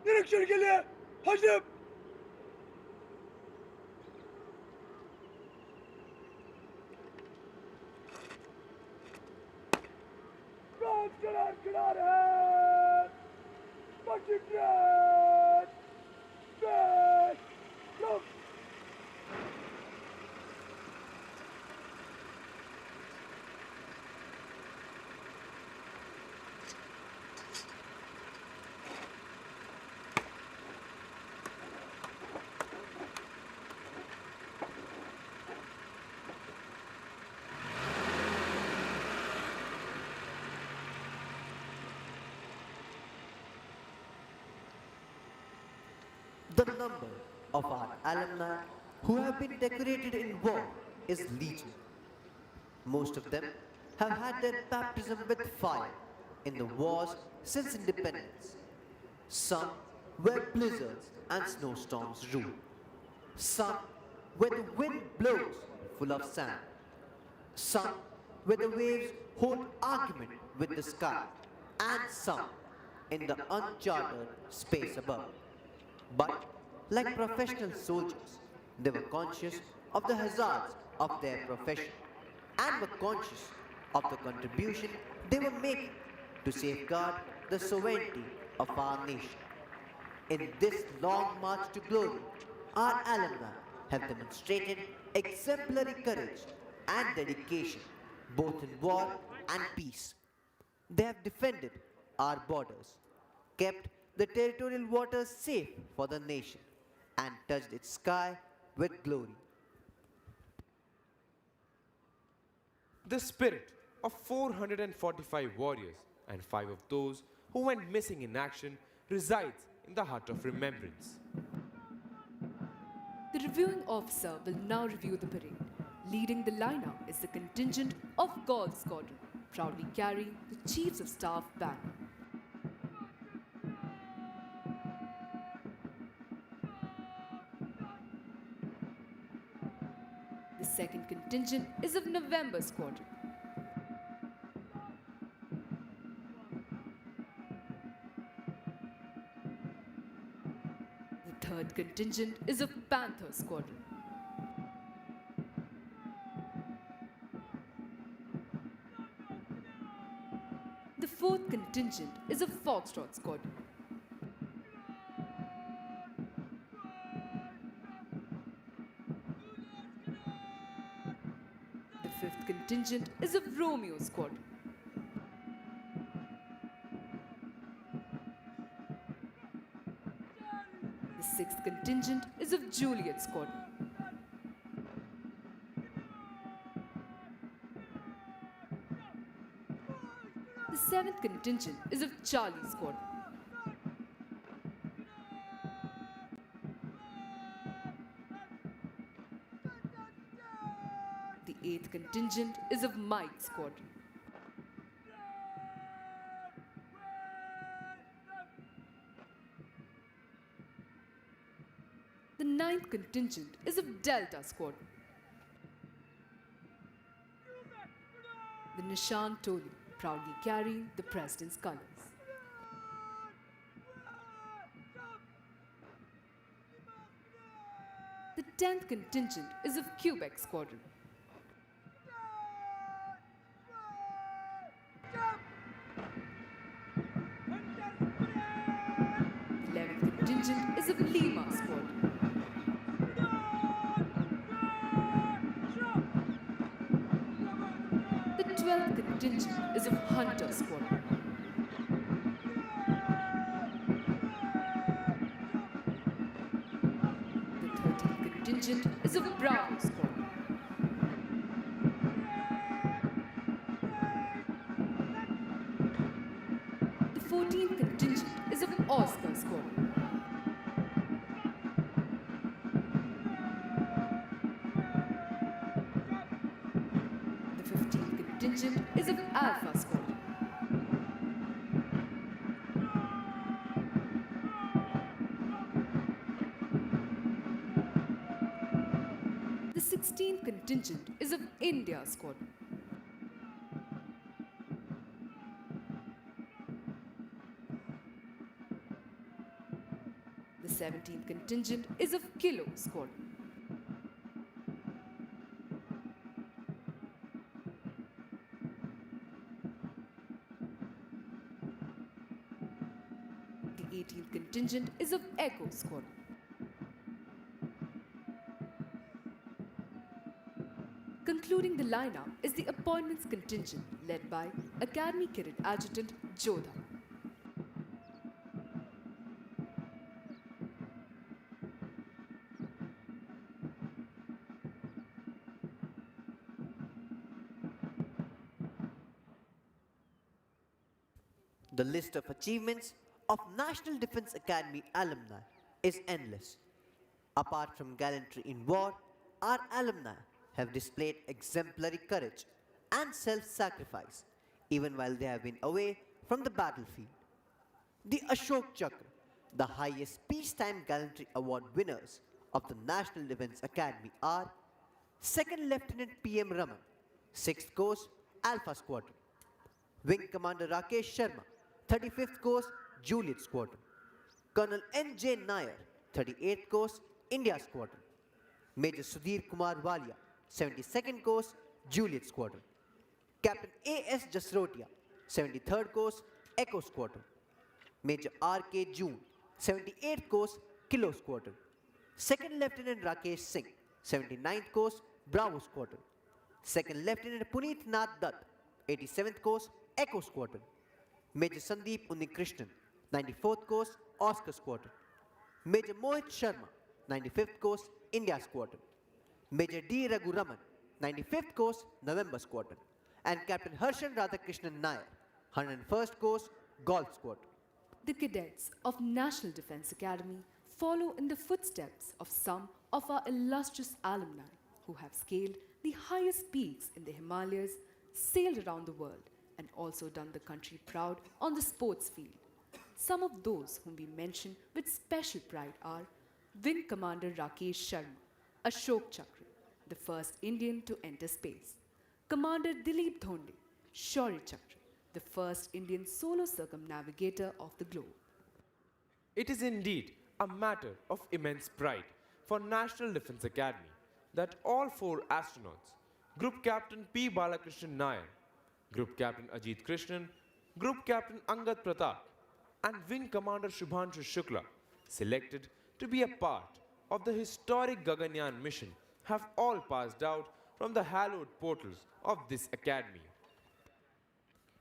निरीक्षण के लिए हाजिर। किनार है बाकी The number of our alumni who have been decorated in war is legion. Most of them have had their baptism with fire in the wars since independence. Some where blizzards and snowstorms rule. Some where the wind blows full of sand. Some where the waves hold argument with the sky. And some in the uncharted space above. But, like professional soldiers, they were conscious of the hazards of their profession and were conscious of the contribution they were making to safeguard the sovereignty of our nation. In this long march to glory, our alumni have demonstrated exemplary courage and dedication both in war and peace. They have defended our borders, kept the territorial waters safe for the nation, and touched its sky with glory. The spirit of 445 warriors and 5 of those who went missing in action resides in the heart of remembrance. The reviewing officer will now review the parade. Leading the lineup is the contingent of Gaul Squadron, proudly carrying the Chiefs of Staff banner. The second contingent is of November Squadron. The third contingent is of Panther Squadron. The fourth contingent is of Foxtrot Squadron. The fifth contingent is of Romeo Squadron. The sixth contingent is of Juliet Squadron. The seventh contingent is of Charlie Squadron. The eighth contingent is of Mike Squadron. The ninth contingent is of Delta Squadron. The Nishan Toli, proudly carrying the President's colors. The 10th contingent is of Quebec Squadron. The 11th contingent is of Lima Squadron. The 12th contingent contingent is of Hunter Squadron. The 13th contingent is of Bravo Squadron. The 14th contingent is of Oscar Squadron. The 15th contingent is of Alpha Squadron. The 16th contingent is of India Squadron. The 17th contingent is of Kilo Squadron. The 18th contingent is of Echo Squadron. Concluding the lineup is the appointments contingent led by Academy Cadet Adjutant Jodha. The list of achievements of National Defense Academy alumni is endless. Apart from gallantry in war, our alumni have displayed exemplary courage and self-sacrifice even while they have been away from the battlefield. The Ashok Chakra, the highest peacetime gallantry award winners of the National Defense Academy are 2nd Lieutenant P.M. Raman, 6th Course Alpha Squadron; Wing Commander Rakesh Sharma, 35th Course Juliet Squadron; Colonel N.J. Nair, 38th Course India Squadron; Major Sudhir Kumar Walia, 72nd Course Juliet Squadron; Captain A.S. Jasrotia, 73rd Course Echo Squadron; Major R.K. June, 78th Course Kilo Squadron; 2nd Lieutenant Rakesh Singh, 79th Course Bravo Squadron; 2nd Lieutenant Puneet Nath Dutt, 87th Course Echo Squadron; Major Sandeep Unnikrishnan, 94th Course Oscar Squadron; Major Mohit Sharma, 95th Course India Squadron; Major D. Raghu Raman, 95th Course November Squadron; and Captain Harshan Radhakrishnan Nair, 101st Course Golf Squadron. The cadets of National Defense Academy follow in the footsteps of some of our illustrious alumni who have scaled the highest peaks in the Himalayas, sailed around the world, and also done the country proud on the sports field. Some of those whom we mention with special pride are Wing Commander Rakesh Sharma, Ashok Chakra, the first Indian to enter space; Commander Dilip Dhonde, Shaurya Chakra, the first Indian solo circumnavigator of the globe. It is indeed a matter of immense pride for National Defense Academy that all four astronauts, Group Captain P. Balakrishnan Nair, Group Captain Ajit Krishnan, Group Captain Angad Pratap, and Wing Commander Shubhanshu Shukla, selected to be a part of the historic Gaganyaan mission, have all passed out from the hallowed portals of this academy.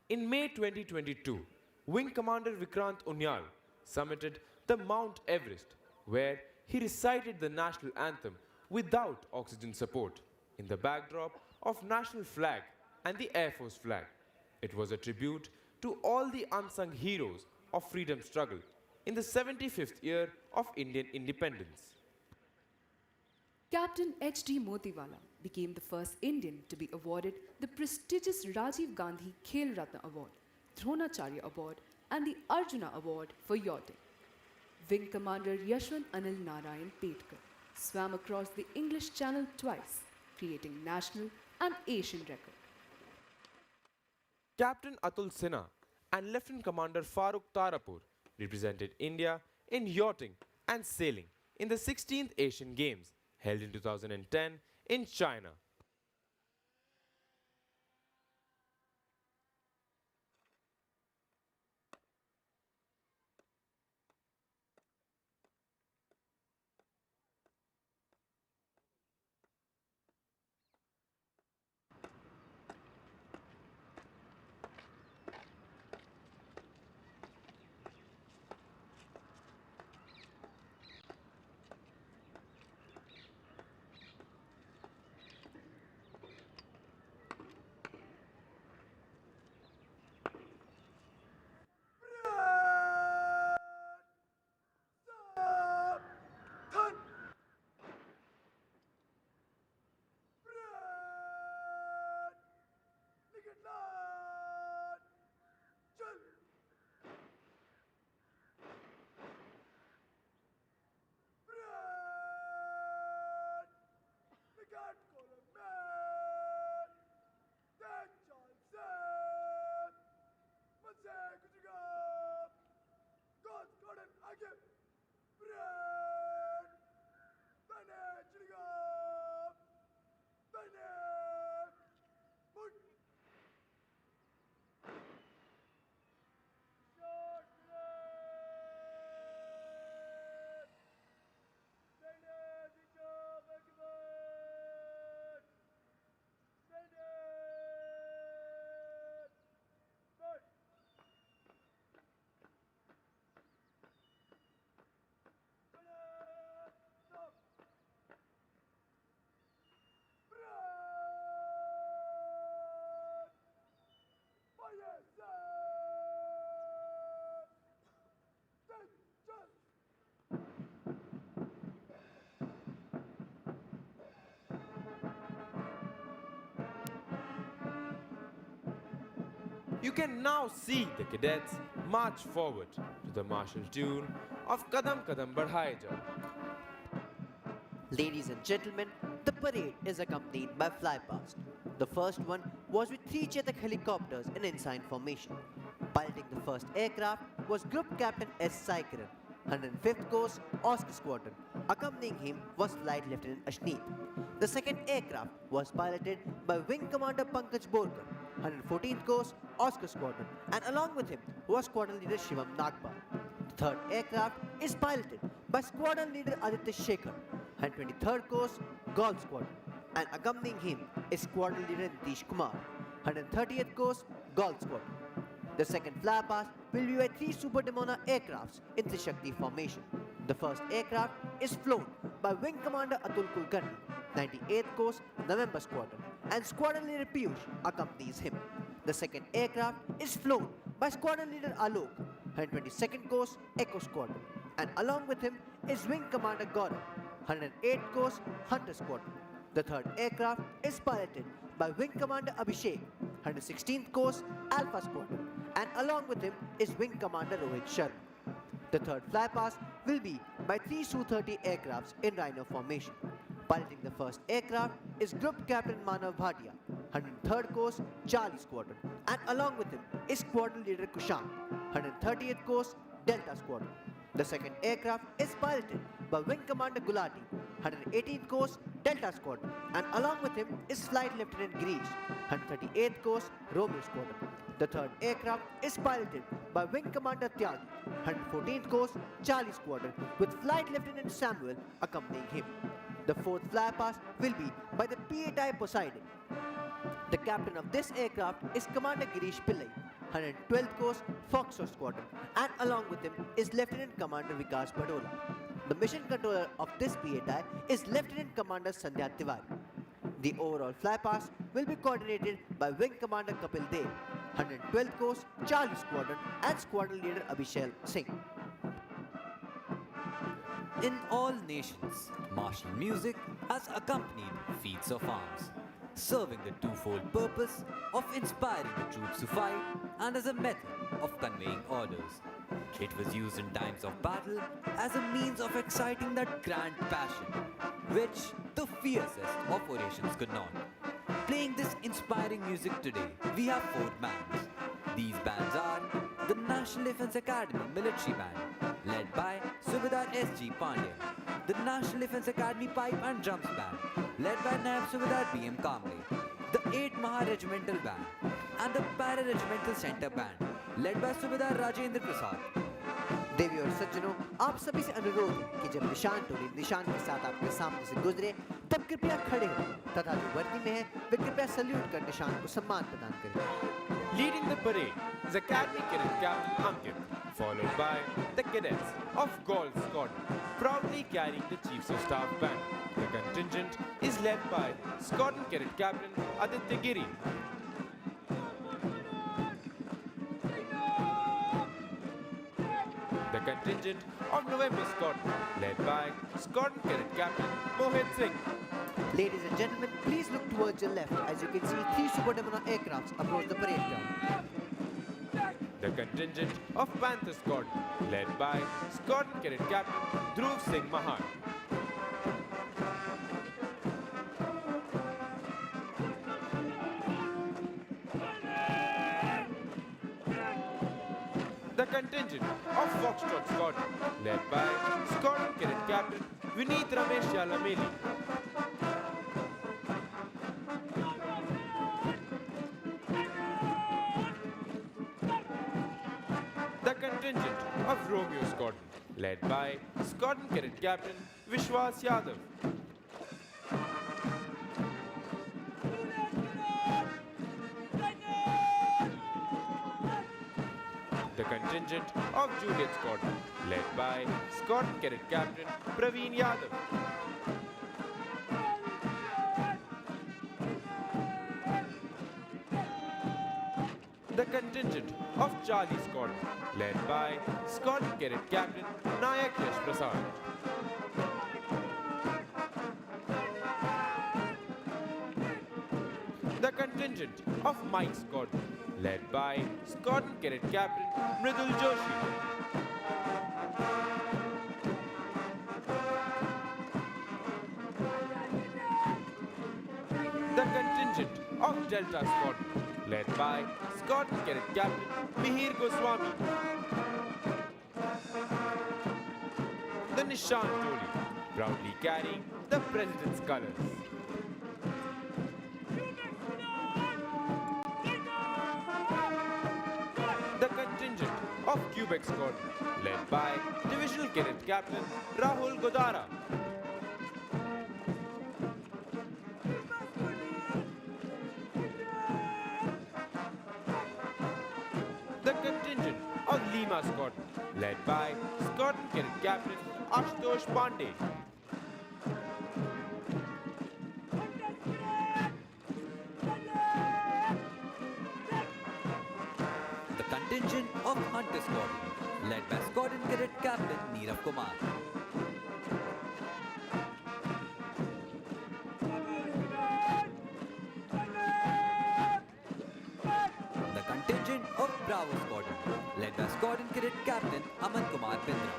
In May 2022, Wing Commander Vikrant Unyal summited the Mount Everest, where he recited the national anthem without oxygen support, in the backdrop of national flag and the Air Force flag. It was a tribute to all the unsung heroes of freedom struggle in the 75th year of Indian independence. Captain H.D. Motiwala became the first Indian to be awarded the prestigious Rajiv Gandhi Khel Ratna Award, Dronacharya Award, and the Arjuna Award for yachting. Wing Commander Yashwant Anil Narayan Petkar swam across the English Channel twice, creating national and Asian record. Captain Atul Sinha and Lieutenant Commander Farooq Tarapur represented India in yachting and sailing in the 16th Asian Games held in 2010 in China. You can now see the cadets march forward to the martial tune of Kadam Kadam Badhaye Jao. Ladies and gentlemen, the parade is accompanied by flypast. The first one was with 3 Chetak helicopters in ensign formation. Piloting the first aircraft was Group Captain S. Saikiran, 105th Coast Oscar Squadron. Accompanying him was Flight Lieutenant Ashneet. The second aircraft was piloted by Wing Commander Pankaj Borkar, 114th Coast Oscar Squadron, and along with him was Squadron Leader Shivam Nagpal. The third aircraft is piloted by Squadron Leader Aditya Shekhar, 123rd Coast Golf Squadron, and accompanying him is Squadron Leader Nitish Kumar, 130th Coast Golf Squadron. The second flypast will be by 3 Super Demona aircrafts in Trishakti formation. The first aircraft is flown by Wing Commander Atul Kulkarni, 98th Coast November Squadron, and Squadron Leader Piyush accompanies him. The second aircraft is flown by Squadron Leader Alok, 122nd Coast Echo Squadron, and along with him is Wing Commander Gaurav, 108th Coast Hunter Squadron. The third aircraft is piloted by Wing Commander Abhishek, 116th Coast Alpha Squadron, and along with him is Wing Commander Rohit Sharma. The third flypast will be by 3 Su-30 aircrafts in Rhino formation. Piloting the first aircraft is Group Captain Manav Bhatia, 103rd Coast Charlie Squadron, and along with him is Squadron Leader Kushan, 130th Coast Delta Squadron. The second aircraft is piloted by Wing Commander Gulati, 118th Coast Delta Squadron, and along with him is Flight Lieutenant Girish, 138th Coast Romeo Squadron. The third aircraft is piloted by Wing Commander Tyagi, 114th Coast Charlie Squadron, with Flight Lieutenant Samuel accompanying him. The fourth flypast will be by the P-8I Poseidon. The captain of this aircraft is Commander Girish Pillai, 112th Coast Foxtrot Squadron, and along with him is Lieutenant Commander Vikas Badola. The mission controller of this P-8I is Lieutenant Commander Sandhya Tiwari. The overall flypast will be coordinated by Wing Commander Kapil Dev, 112th Coast Charlie Squadron, and Squadron Leader Abhishek Singh. In all nations, martial music has accompanied feats of arms, serving the twofold purpose of inspiring the troops to fight and as a method of conveying orders. It was used in times of battle as a means of exciting that grand passion, which the fiercest of orations could not. Playing this inspiring music today, we have 4 bands. These bands are the National Defence Academy Military Band, led by Subedar S.G. Pandya, the National Defence Academy Pipe and Drums Band, led by Naib Subedar B.M. Kamble, the 8th Maha Regimental Band, and the Para-Regimental Center Band, led by Subedar Rajendra Prasad. देवी और सज्जनों, आप सभी से अनुरोध है कि जब निशान टोली निशान के साथ आपके सामने से गुजरे तब कृपया खड़े हो तथा जो वर्दी में है वे कृपया सल्यूट कर निशान को सम्मान प्रदान करें. Leading the parade is Academy Cadet Captain Ankit, followed by the cadets of Golf Squadron, proudly carrying the Chiefs of Staff band. The contingent is led by Squadron Cadet Captain Aditya Giri. The contingent of November Squadron, led by Squadron Cadet Captain Mohit Singh. Ladies and gentlemen, please look towards your left as you can see 3 Super Demona aircrafts approach the parade ground. The contingent of Panther Squadron, led by Squadron Cadet Captain Dhruv Singh Mahan. The contingent of Foxtrot Squadron, led by Squadron Cadet Captain Vineet Ramesh Yalameli. The contingent of Romeo Squadron, led by Squadron Cadet Captain Vishwas Yadav. The contingent of Juliet Squadron, led by Squadron Cadet Captain Praveen Yadav. The contingent of Charlie Squadron, led by Squadron Cadet Captain Nayak Yash Prasad. The contingent of Mike Squadron, led by Scotland Cadet Captain Mridul Joshi. The contingent of Delta Squadron, led by Scotland Cadet Captain Mihir Goswami. The Nishan Toli, proudly carrying the President's colours. The contingent of Quebec Squadron, led by Divisional Cadet Captain Rahul Godara. The contingent of Lima Squadron, led by Scotland Cadet Captain Ashutosh Pandey. The contingent of Hunter Squadron, led by Squadron Cadet Captain Neerav Kumar. The contingent of Bravo Squadron, led by Squadron Cadet Captain Aman Kumar Pindra.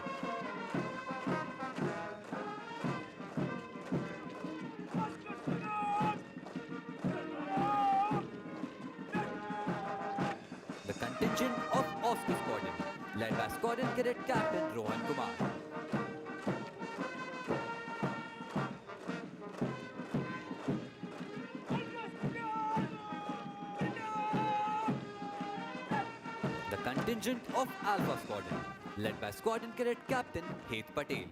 The contingent of Oscar Squadron, led by Squadron Cadet Captain Rohan Kumar. The contingent of Alpha Squadron, led by Squadron Cadet Captain Heth Patel.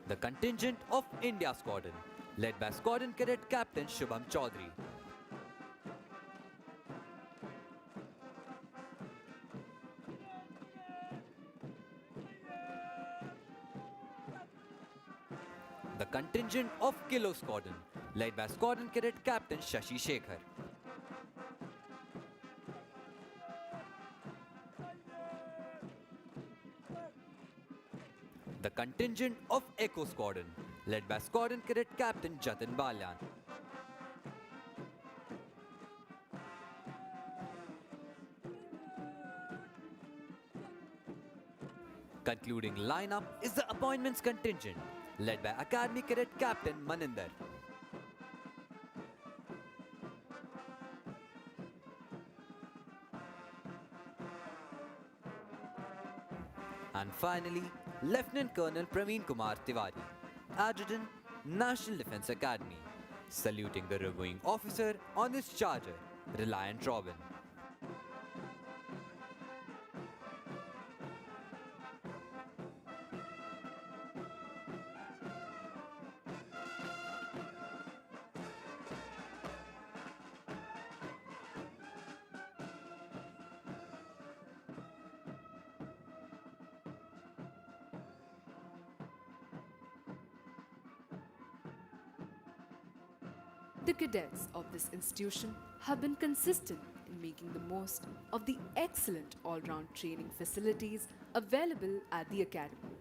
The contingent of India Squadron, led by Squadron Cadet Captain Shubham Chaudhary. The contingent of Kilo Squadron, led by Squadron Cadet Captain Shashi Shekhar. The contingent of Echo Squadron, led by Squadron Cadet Captain Jatin Balyan. Concluding lineup is the appointments contingent, led by Academy Cadet Captain Maninder. And finally, Lieutenant Colonel Praveen Kumar Tiwari, Adjutant, National Defence Academy, saluting the reviewing officer on his charger, Reliant Robin. The cadets of this institution have been consistent in making the most of the excellent all-round training facilities available at the academy.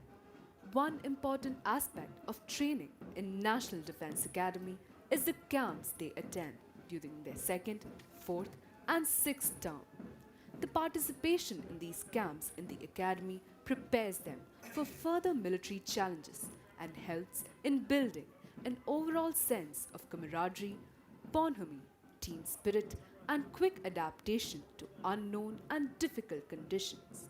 One important aspect of training in National Defence Academy is the camps they attend during their second, fourth and sixth term. The participation in these camps in the academy prepares them for further military challenges and helps in building an overall sense of camaraderie, bonhomie, team spirit, and quick adaptation to unknown and difficult conditions.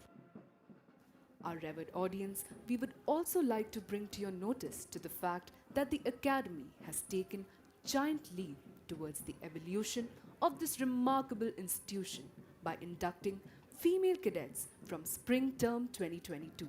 Our revered audience, we would also like to bring to your notice to the fact that the Academy has taken giant leap towards the evolution of this remarkable institution by inducting female cadets from spring term 2022.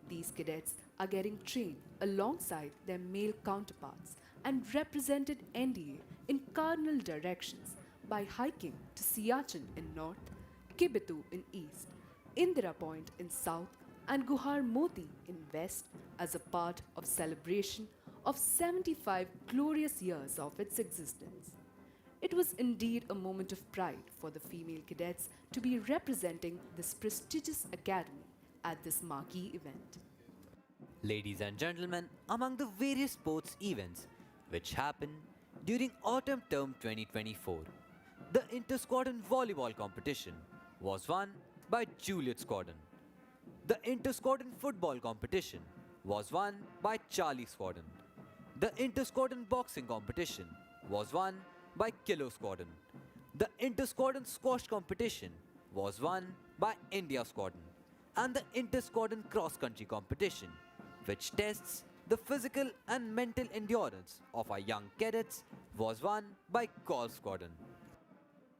These cadets are getting trained alongside their male counterparts and represented NDA in cardinal directions by hiking to Siachen in north, Kibitu in east, Indira Point in south and Guhar Moti in west as a part of celebration of 75 glorious years of its existence. It was indeed a moment of pride for the female cadets to be representing this prestigious academy at this marquee event. Ladies and gentlemen, among the various sports events which happened during autumn term 2024, the inter-squadron volleyball competition was won by Juliet Squadron. The inter-squadron football competition was won by Charlie Squadron. The inter-squadron boxing competition was won by Kilo Squadron. The inter-squadron squash competition was won by India Squadron. And the inter-squadron cross-country competition, which tests the physical and mental endurance of our young cadets, was won by Call Squadron.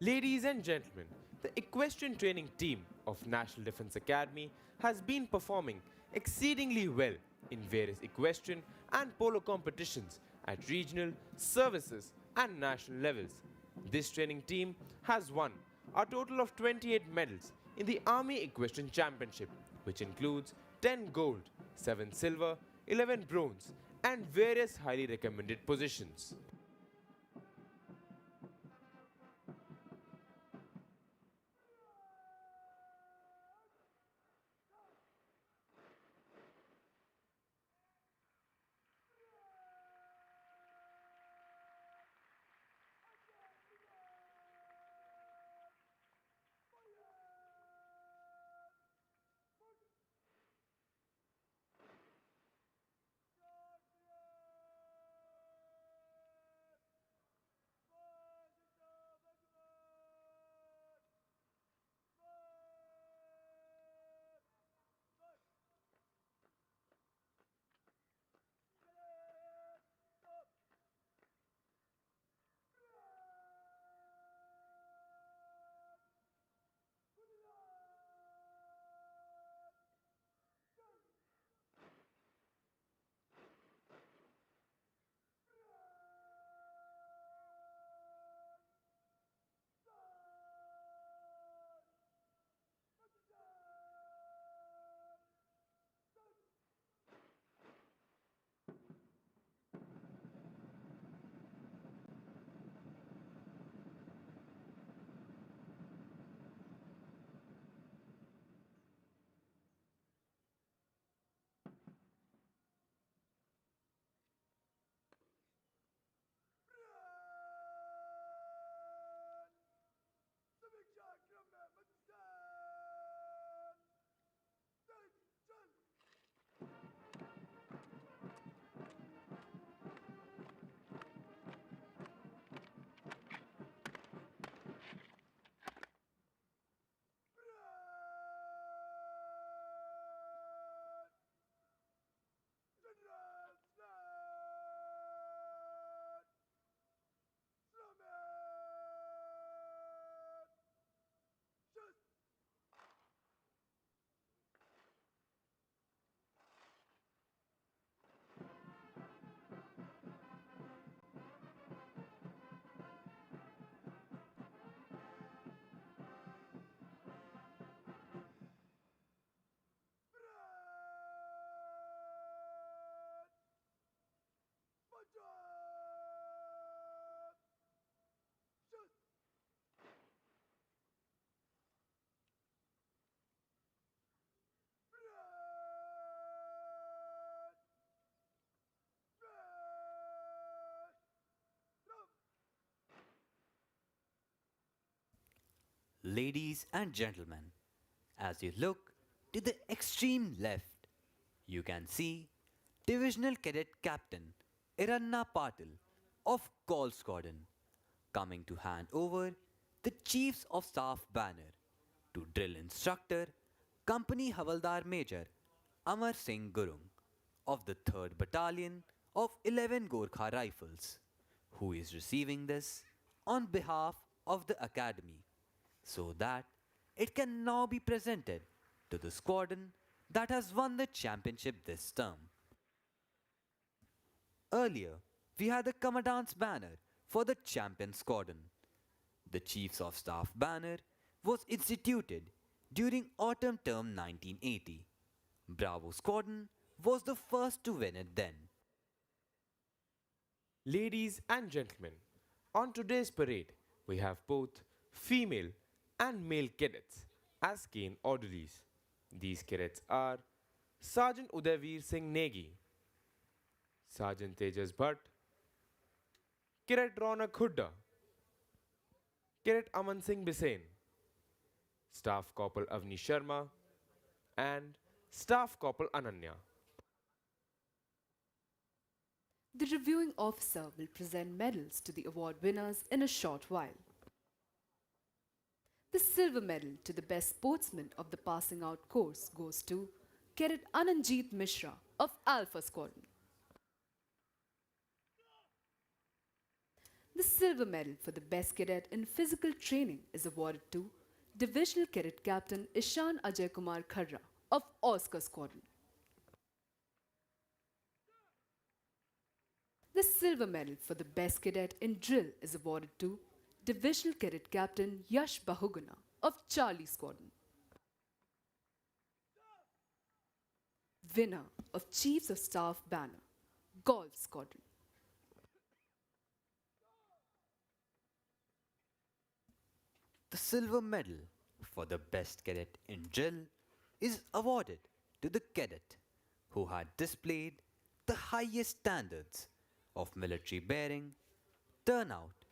Ladies and gentlemen, the equestrian training team of National Defence Academy has been performing exceedingly well in various equestrian and polo competitions at regional, services and national levels. This training team has won a total of 28 medals in the Army Equestrian Championship, which includes 10 gold, 7 silver, 11 bronze and various highly recommended positions. Ladies and gentlemen, as you look to the extreme left, you can see Divisional Cadet Captain Iranna Patil of Call Squadron coming to hand over the Chiefs of Staff banner to drill instructor Company Havaldar Major Amar Singh Gurung of the 3rd Battalion of 11 Gorkha Rifles, who is receiving this on behalf of the Academy so that it can now be presented to the squadron that has won the championship this term. Earlier, we had the Commandant's banner for the champion squadron. The Chiefs of Staff banner was instituted during autumn term 1980. Bravo Squadron was the first to win it then. Ladies and gentlemen, on today's parade, we have both female and male cadets as cane orderlies. These cadets are Sergeant Udayveer Singh Negi, Sergeant Tejas Bhatt, Cadet Ronak Hooda, Cadet Aman Singh Bisain, Staff Corporal Avni Sharma, and Staff Corporal Ananya. The reviewing officer will present medals to the award winners in a short while. The silver medal to the best sportsman of the passing out course goes to Cadet Ananjit Mishra of Alpha Squadron. The silver medal for the best cadet in physical training is awarded to Divisional Cadet Captain Ishan Ajay Kumar Kharra of Oscar Squadron. The silver medal for the best cadet in drill is awarded to Divisional Cadet Captain Yash Bahuguna of Charlie Squadron. Winner of Chiefs of Staff banner, Golf Squadron. The silver medal for the best cadet in drill is awarded to the cadet who had displayed the highest standards of military bearing, turnout,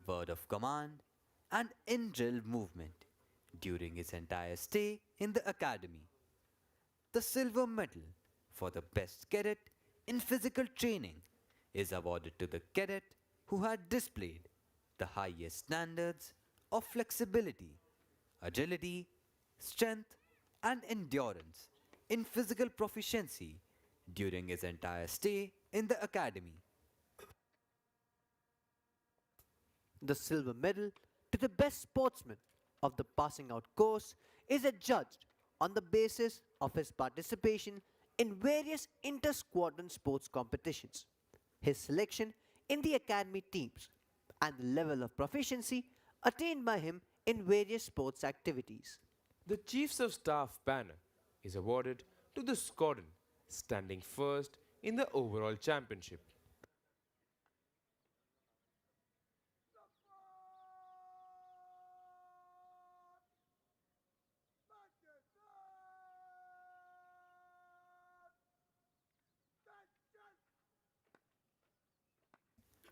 word of command, and in drill movement during his entire stay in the academy. The silver medal for the best cadet in physical training is awarded to the cadet who had displayed the highest standards of flexibility, agility, strength, and endurance in physical proficiency during his entire stay in the academy. The silver medal to the best sportsman of the passing out course is adjudged on the basis of his participation in various inter-squadron sports competitions, his selection in the academy teams, and the level of proficiency attained by him in various sports activities. The Chiefs of Staff banner is awarded to the squadron standing first in the overall championship.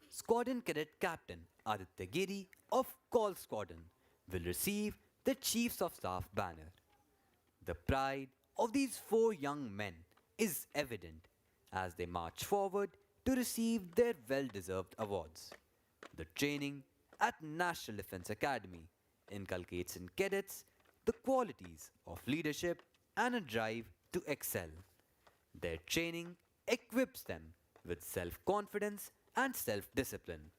Squadron Cadet Captain Aditya Giri of Call Squadron will receive the Chiefs of Staff banner. The pride of these four young men is evident as they march forward to receive their well-deserved awards. The training at National Defence Academy inculcates in cadets the qualities of leadership and a drive to excel. Their training equips them with self-confidence and self-discipline.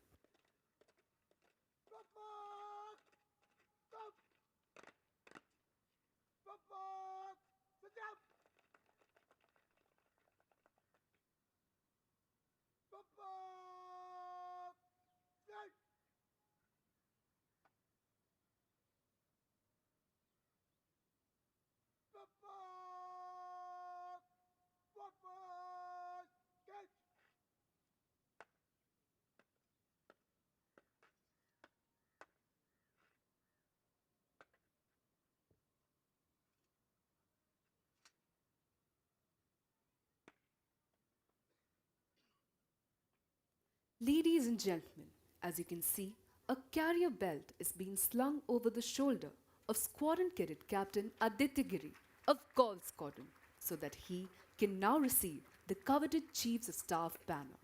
Ladies and gentlemen, as you can see, a carrier belt is being slung over the shoulder of Squadron Cadet Captain Aditya Giri of Call Squadron so that he can now receive the coveted Chiefs of Staff banner.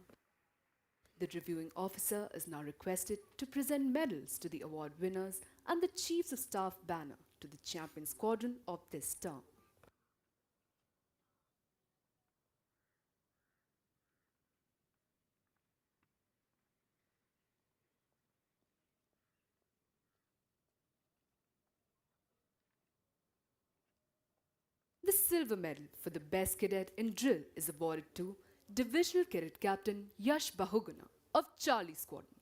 The reviewing officer is now requested to present medals to the award winners and the Chiefs of Staff banner to the champion squadron of this term. The silver medal for the best cadet in drill is awarded to Divisional Cadet Captain Yash Bahuguna of Charlie Squadron.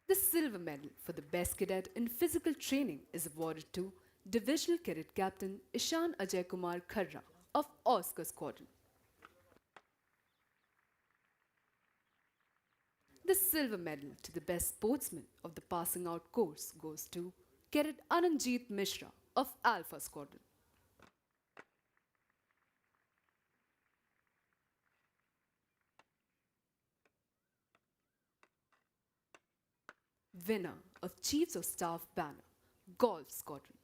The silver medal for the best cadet in physical training is awarded to Divisional Cadet Captain Ishan Ajay Kumar Kharra of Oscar Squadron. The silver medal to the best sportsman of the passing out course goes to Cadet Ananjit Mishra of Alpha Squadron. Winner of Chiefs of Staff banner, Golf Squadron.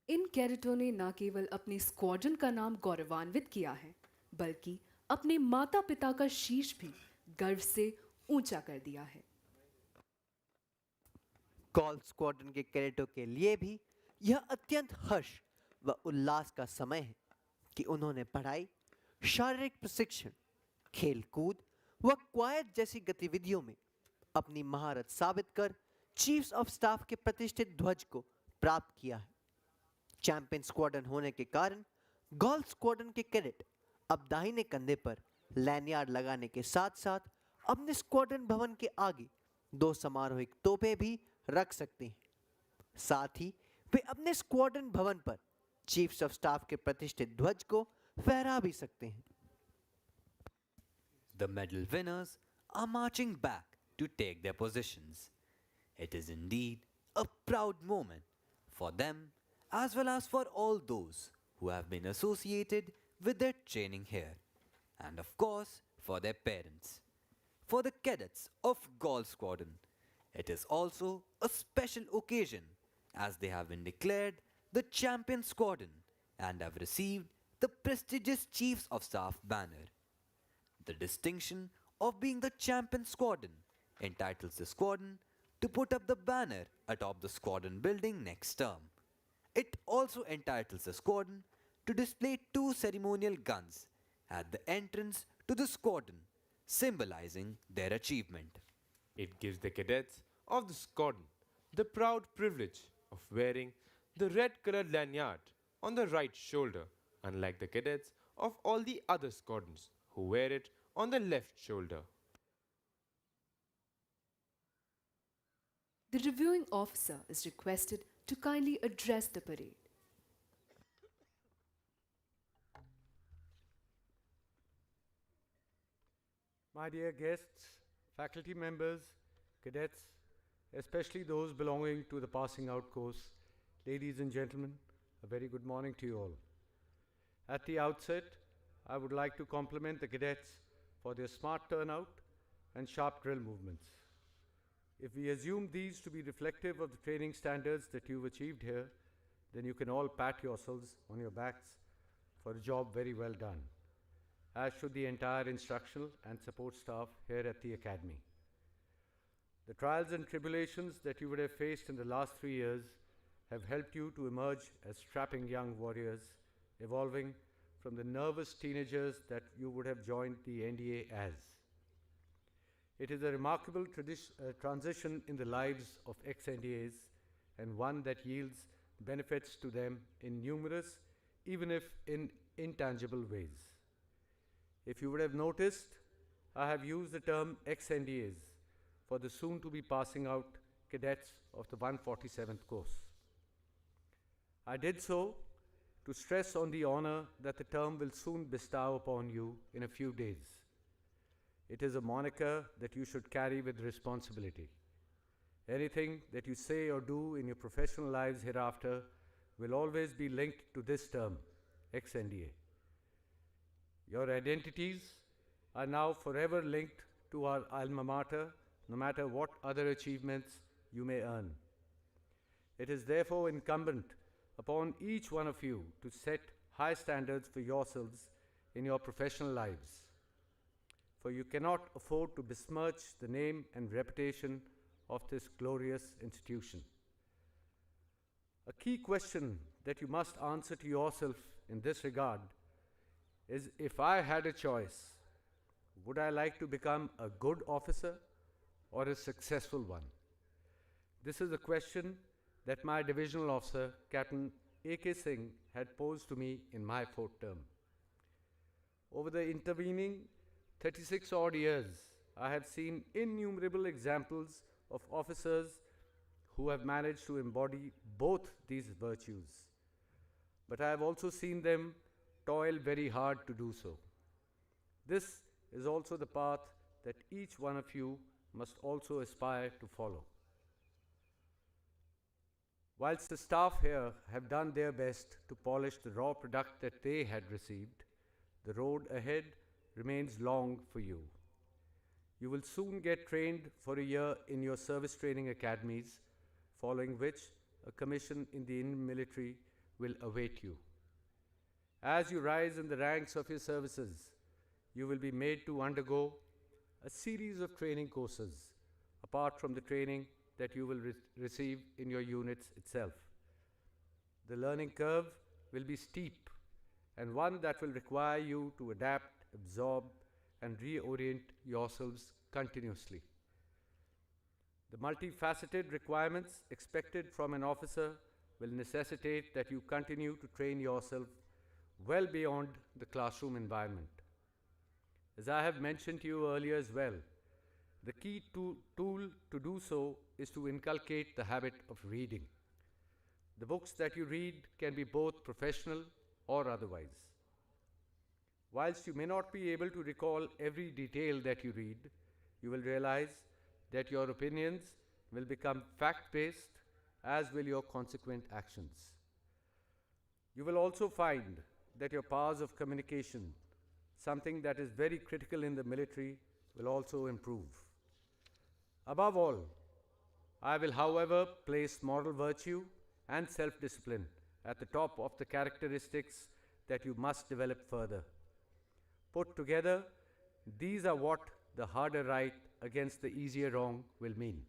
इन कैडेटों ने न केवल अपने squadron का नाम गौरवान्वित किया है, बल्कि अपने माता पिता का शीश भी गर्व से ऊंचा कर दिया है। गोल्फ स्क्वाड्रन के कैडेटों के लिए भी यह अत्यंत हर्ष व उल्लास का समय है कि उन्होंने पढ़ाई, शारीरिक प्रशिक्षण, खेल कूद व क्वायत जैसी गतिविधियों में अपनी महारत साबित कर चीफ्स ऑफ स्टाफ के प्रतिष्ठित ध्वज को प्राप्त किया है। चैंपियन स्क्वाड्रन होने के कारण गोल्फ स्क्वाड्रन के कैडेट अब दाहिने कंधे पर लैनियार्ड लगाने के साथ साथ अपने स्क्वाड्रन भवन के आगे 2 समारोहिक तोपें भी रख सकते हैं। साथ ही वे अपने स्क्वाड्रन भवन पर चीफ्स ऑफ स्टाफ के प्रतिष्ठित ध्वज को फहरा भी सकते हैं। The medal winners are marching back to take their positions. It is indeed a proud moment for them as well as for all those who have been associated with their training here, and of course for their parents. For the cadets of Golf Squadron, it is also a special occasion as they have been declared the champion squadron and have received the prestigious Chiefs of Staff banner. The distinction of being the champion squadron entitles the squadron to put up the banner atop the squadron building next term. It also entitles the squadron to display 2 ceremonial guns at the entrance to the squadron, symbolizing their achievement. It gives the cadets of the squadron the proud privilege of wearing the red-colored lanyard on the right shoulder, unlike the cadets of all the other squadrons who wear it on the left shoulder. The reviewing officer is requested to kindly address the parade. My dear guests, faculty members, cadets, especially those belonging to the passing out course, ladies and gentlemen, a very good morning to you all. At the outset, I would like to compliment the cadets for their smart turnout and sharp drill movements. If we assume these to be reflective of the training standards that you've achieved here, then you can all pat yourselves on your backs for a job very well done, as should the entire instructional and support staff here at the Academy. The trials and tribulations that you would have faced in the last 3 years have helped you to emerge as strapping young warriors, evolving from the nervous teenagers that you would have joined the NDA as. It is a remarkable transition in the lives of ex-NDAs and one that yields benefits to them in numerous, even if in intangible ways. If you would have noticed, I have used the term ex-NDAs for the soon-to-be passing out cadets of the 147th course. I did so to stress on the honor that the term will soon bestow upon you in a few days. It is a moniker that you should carry with responsibility. Anything that you say or do in your professional lives hereafter will always be linked to this term, ex-NDA. Your identities are now forever linked to our alma mater, no matter what other achievements you may earn. It is therefore incumbent upon each one of you to set high standards for yourselves in your professional lives, for you cannot afford to besmirch the name and reputation of this glorious institution. A key question that you must answer to yourself in this regard is, if I had a choice, would I like to become a good officer or a successful one? This is a question that my divisional officer, Captain A.K. Singh, had posed to me in my 4th term. Over the intervening 36 odd years, I have seen innumerable examples of officers who have managed to embody both these virtues. But I have also seen them toil very hard to do so. This is also the path that each one of you must also aspire to follow. Whilst the staff here have done their best to polish the raw product that they had received, the road ahead remains long for you. You will soon get trained for a year in your service training academies, following which a commission in the Indian military will await you. As you rise in the ranks of your services, you will be made to undergo a series of training courses, apart from the training that you will receive in your units itself. The learning curve will be steep, and one that will require you to adapt, absorb, and reorient yourselves continuously. The multifaceted requirements expected from an officer will necessitate that you continue to train yourself well beyond the classroom environment. As I have mentioned to you earlier as well, the key tool to do so is to inculcate the habit of reading. The books that you read can be both professional or otherwise. Whilst you may not be able to recall every detail that you read, you will realize that your opinions will become fact-based, as will your consequent actions. You will also find that your powers of communication, something that is very critical in the military, will also improve. Above all, I will, however, place moral virtue and self-discipline at the top of the characteristics that you must develop further. Put together, these are what the harder right against the easier wrong will mean.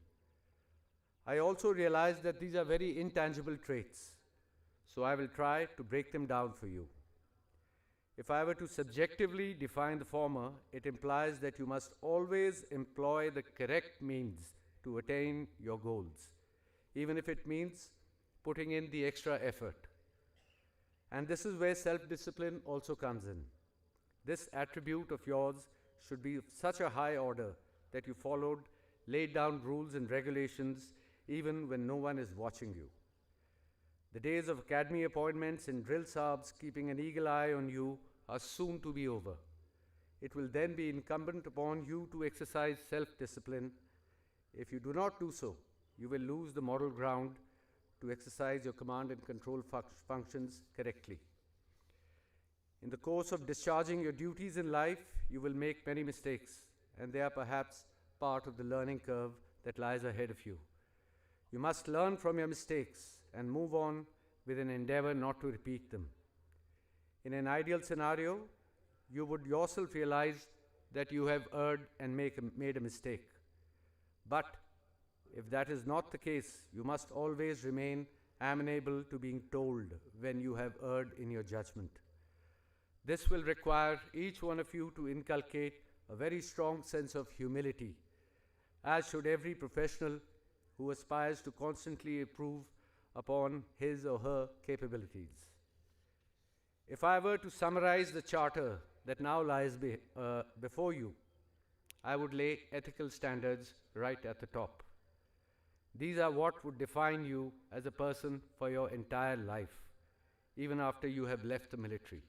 I also realize that these are very intangible traits, so I will try to break them down for you. If I were to subjectively define the former, it implies that you must always employ the correct means to attain your goals, even if it means putting in the extra effort. And this is where self-discipline also comes in. This attribute of yours should be of such a high order that you followed laid down rules and regulations even when no one is watching you. The days of academy appointments and drill sabs keeping an eagle eye on you are soon to be over. It will then be incumbent upon you to exercise self-discipline. If you do not do so, you will lose the moral ground to exercise your command and control functions correctly. In the course of discharging your duties in life, you will make many mistakes, and they are perhaps part of the learning curve that lies ahead of you. You must learn from your mistakes and move on with an endeavor not to repeat them. In an ideal scenario, you would yourself realize that you have erred and made a mistake. But if that is not the case, you must always remain amenable to being told when you have erred in your judgment. This will require each one of you to inculcate a very strong sense of humility, as should every professional who aspires to constantly improve upon his or her capabilities. If I were to summarize the charter that now lies before you, I would lay ethical standards right at the top. These are what would define you as a person for your entire life, even after you have left the military.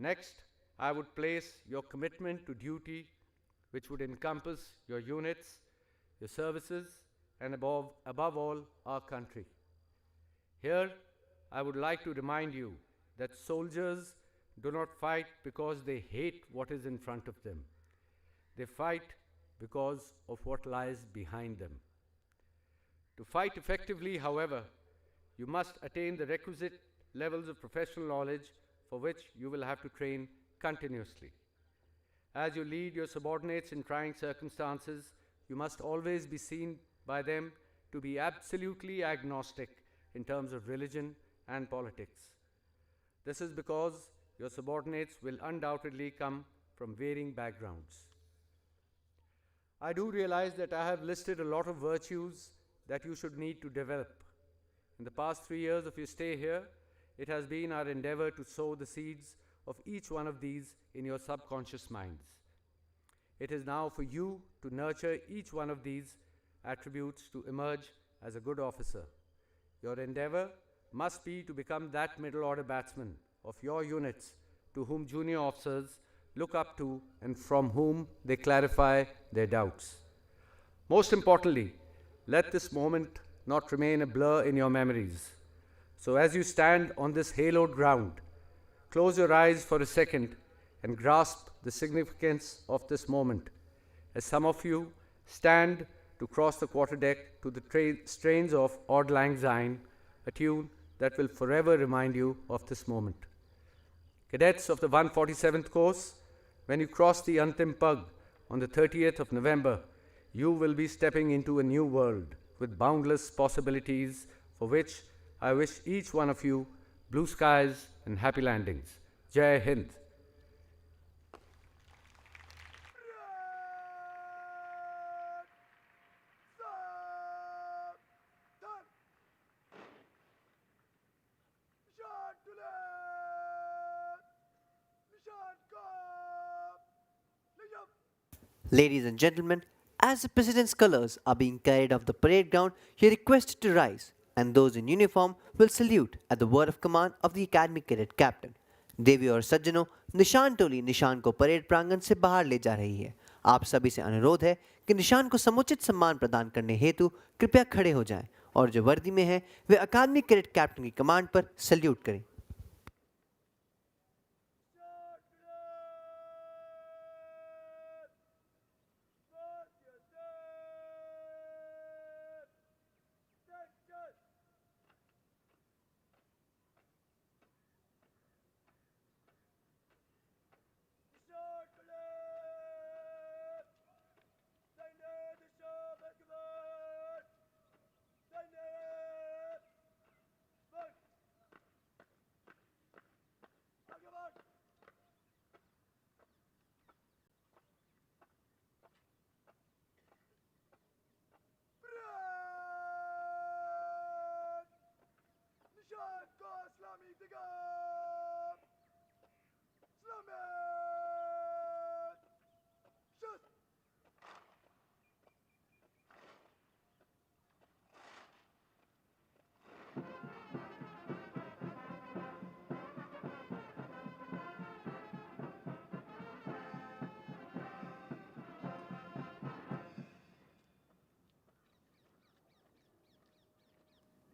Next, I would place your commitment to duty, which would encompass your units, your services, and above all, our country. Here, I would like to remind you that soldiers do not fight because they hate what is in front of them. They fight because of what lies behind them. To fight effectively, however, you must attain the requisite levels of professional knowledge for which you will have to train continuously. As you lead your subordinates in trying circumstances, you must always be seen by them to be absolutely agnostic in terms of religion and politics. This is because your subordinates will undoubtedly come from varying backgrounds. I do realize that I have listed a lot of virtues that you should need to develop. In the past 3 years of your stay here, it has been our endeavor to sow the seeds of each one of these in your subconscious minds. It is now for you to nurture each one of these attributes to emerge as a good officer. Your endeavor must be to become that middle order batsman of your units to whom junior officers look up to and from whom they clarify their doubts. Most importantly, let this moment not remain a blur in your memories. So as you stand on this haloed ground, close your eyes for a second and grasp the significance of this moment, as some of you stand to cross the quarterdeck to the strains of Auld Lang Syne, a tune that will forever remind you of this moment. Cadets of the 147th course, when you cross the Antim Pug on the 30th of November, you will be stepping into a new world with boundless possibilities for which I wish each one of you blue skies and happy landings. Jai Hind. Ladies and gentlemen, as the President's colors are being carried off the parade ground, you are requested to rise, and those in uniform will salute at the word of command of the Academy Cadet Captain. देवी और सज्जनों, निशान टोली निशान को parade प्रांगण से बाहर ले जा रही है। आप सभी से अनुरोध है कि निशान को समुचित सम्मान प्रदान करने हेतु कृपया खड़े हो जाएं और जो वर्दी में हैं वे अकादमी कैडेट कैप्टन की कमांड पर सल्यूट करें।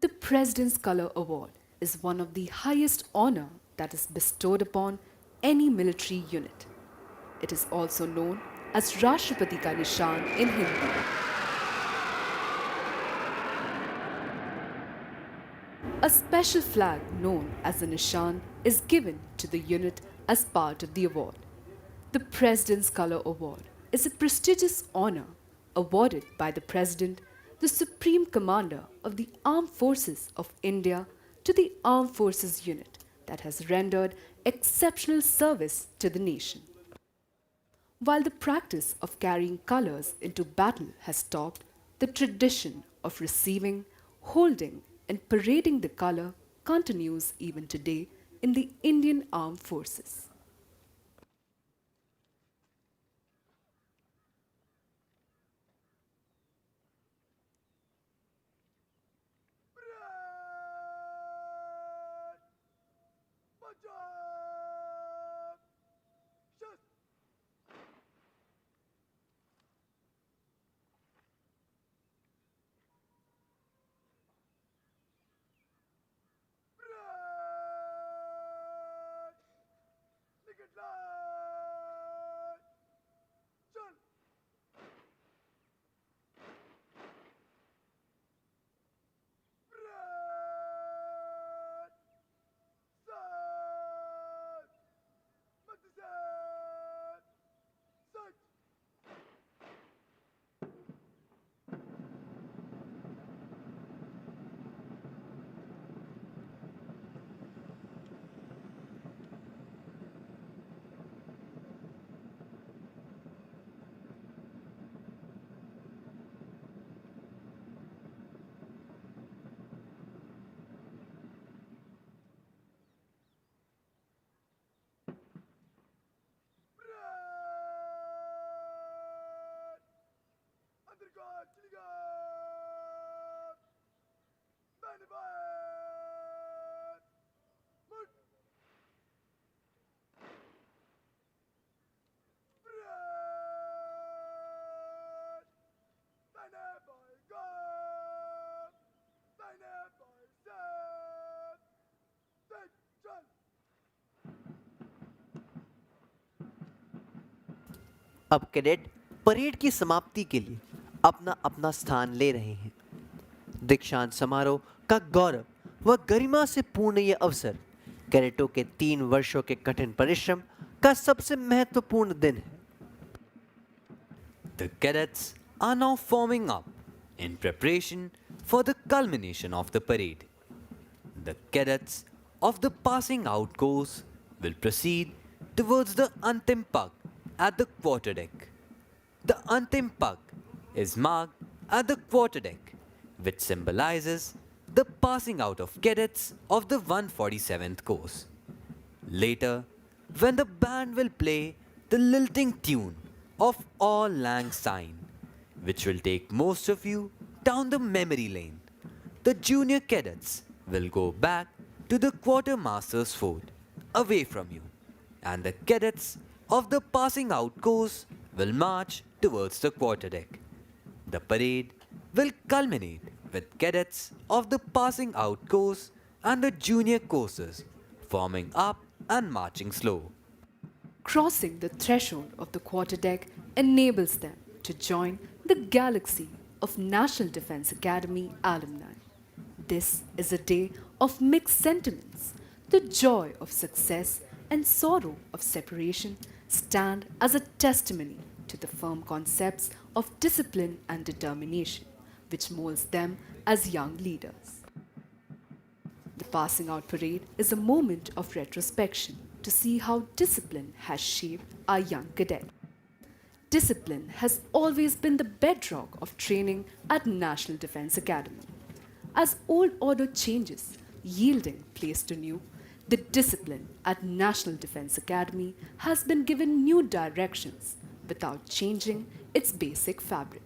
The President's Color Award is one of the highest honor that is bestowed upon any military unit. It is also known as Rashtrapati Ka Nishan in Hindi. A special flag known as the Nishan is given to the unit as part of the award. The President's Color Award is a prestigious honor awarded by the President, the Supreme Commander of the Armed Forces of India, to the Armed Forces unit that has rendered exceptional service to the nation. While the practice of carrying colors into battle has stopped, the tradition of receiving, holding, and parading the color continues even today in the Indian Armed Forces. अब cadet parade की समाप्ति के लिए अपना अपना स्थान ले रहे हैं। दीक्षांत समारोह का गौरव व गरिमा से पूर्ण यह अवसर कैडेटों के 3 वर्षों के कठिन परिश्रम का सबसे महत्वपूर्ण दिन है। The cadets are now forming up in preparation for the culmination of the parade. The cadets of the passing out course will proceed towards the Antim Pug at the quarterdeck. The Antim Pug is marked at the quarterdeck, which symbolizes the passing out of cadets of the 147th course. Later, when the band will play the lilting tune of All Lang Syne, which will take most of you down the memory lane, the junior cadets will go back to the quartermaster's fort away from you, and the cadets of the passing out course will march towards the quarterdeck. The parade will culminate with cadets of the passing out course and the junior courses forming up and marching slow. Crossing the threshold of the quarterdeck enables them to join the galaxy of National Defense Academy alumni. This is a day of mixed sentiments. The joy of success and sorrow of separation stand as a testimony to the firm concepts of discipline and determination, which molds them as young leaders. The passing out parade is a moment of retrospection to see how discipline has shaped our young cadet. Discipline has always been the bedrock of training at National Defense Academy. As old order changes, yielding place to new, the discipline at National Defense Academy has been given new directions without changing its basic fabric.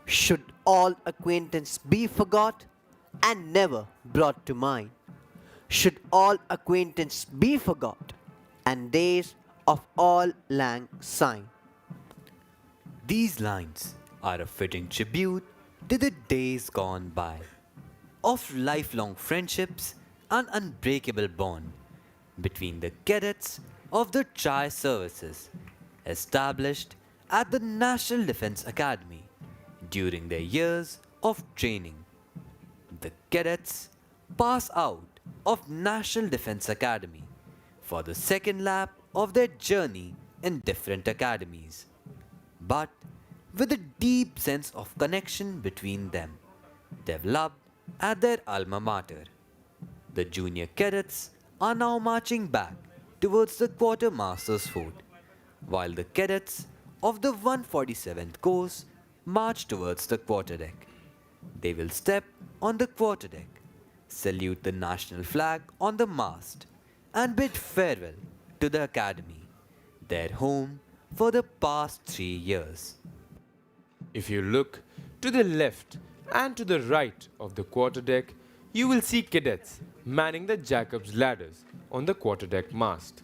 Should all acquaintance be forgot and never brought to mind? Should all acquaintance be forgot and days of all lang syne? These lines are a fitting tribute to the days gone by, of lifelong friendships and unbreakable bond between the cadets of the Tri-Services established at the National Defense Academy during their years of training. The cadets pass out of National Defense Academy for the second lap of their journey in different academies, but with a deep sense of connection between them, developed at their alma mater. The junior cadets are now marching back towards the quartermaster's fort, while the cadets of the 147th course march towards the quarterdeck. They will step on the quarterdeck, salute the national flag on the mast, and bid farewell to the academy, their home for the past 3 years. If you look to the left and to the right of the quarterdeck, you will see cadets manning the Jacob's ladders on the quarterdeck mast.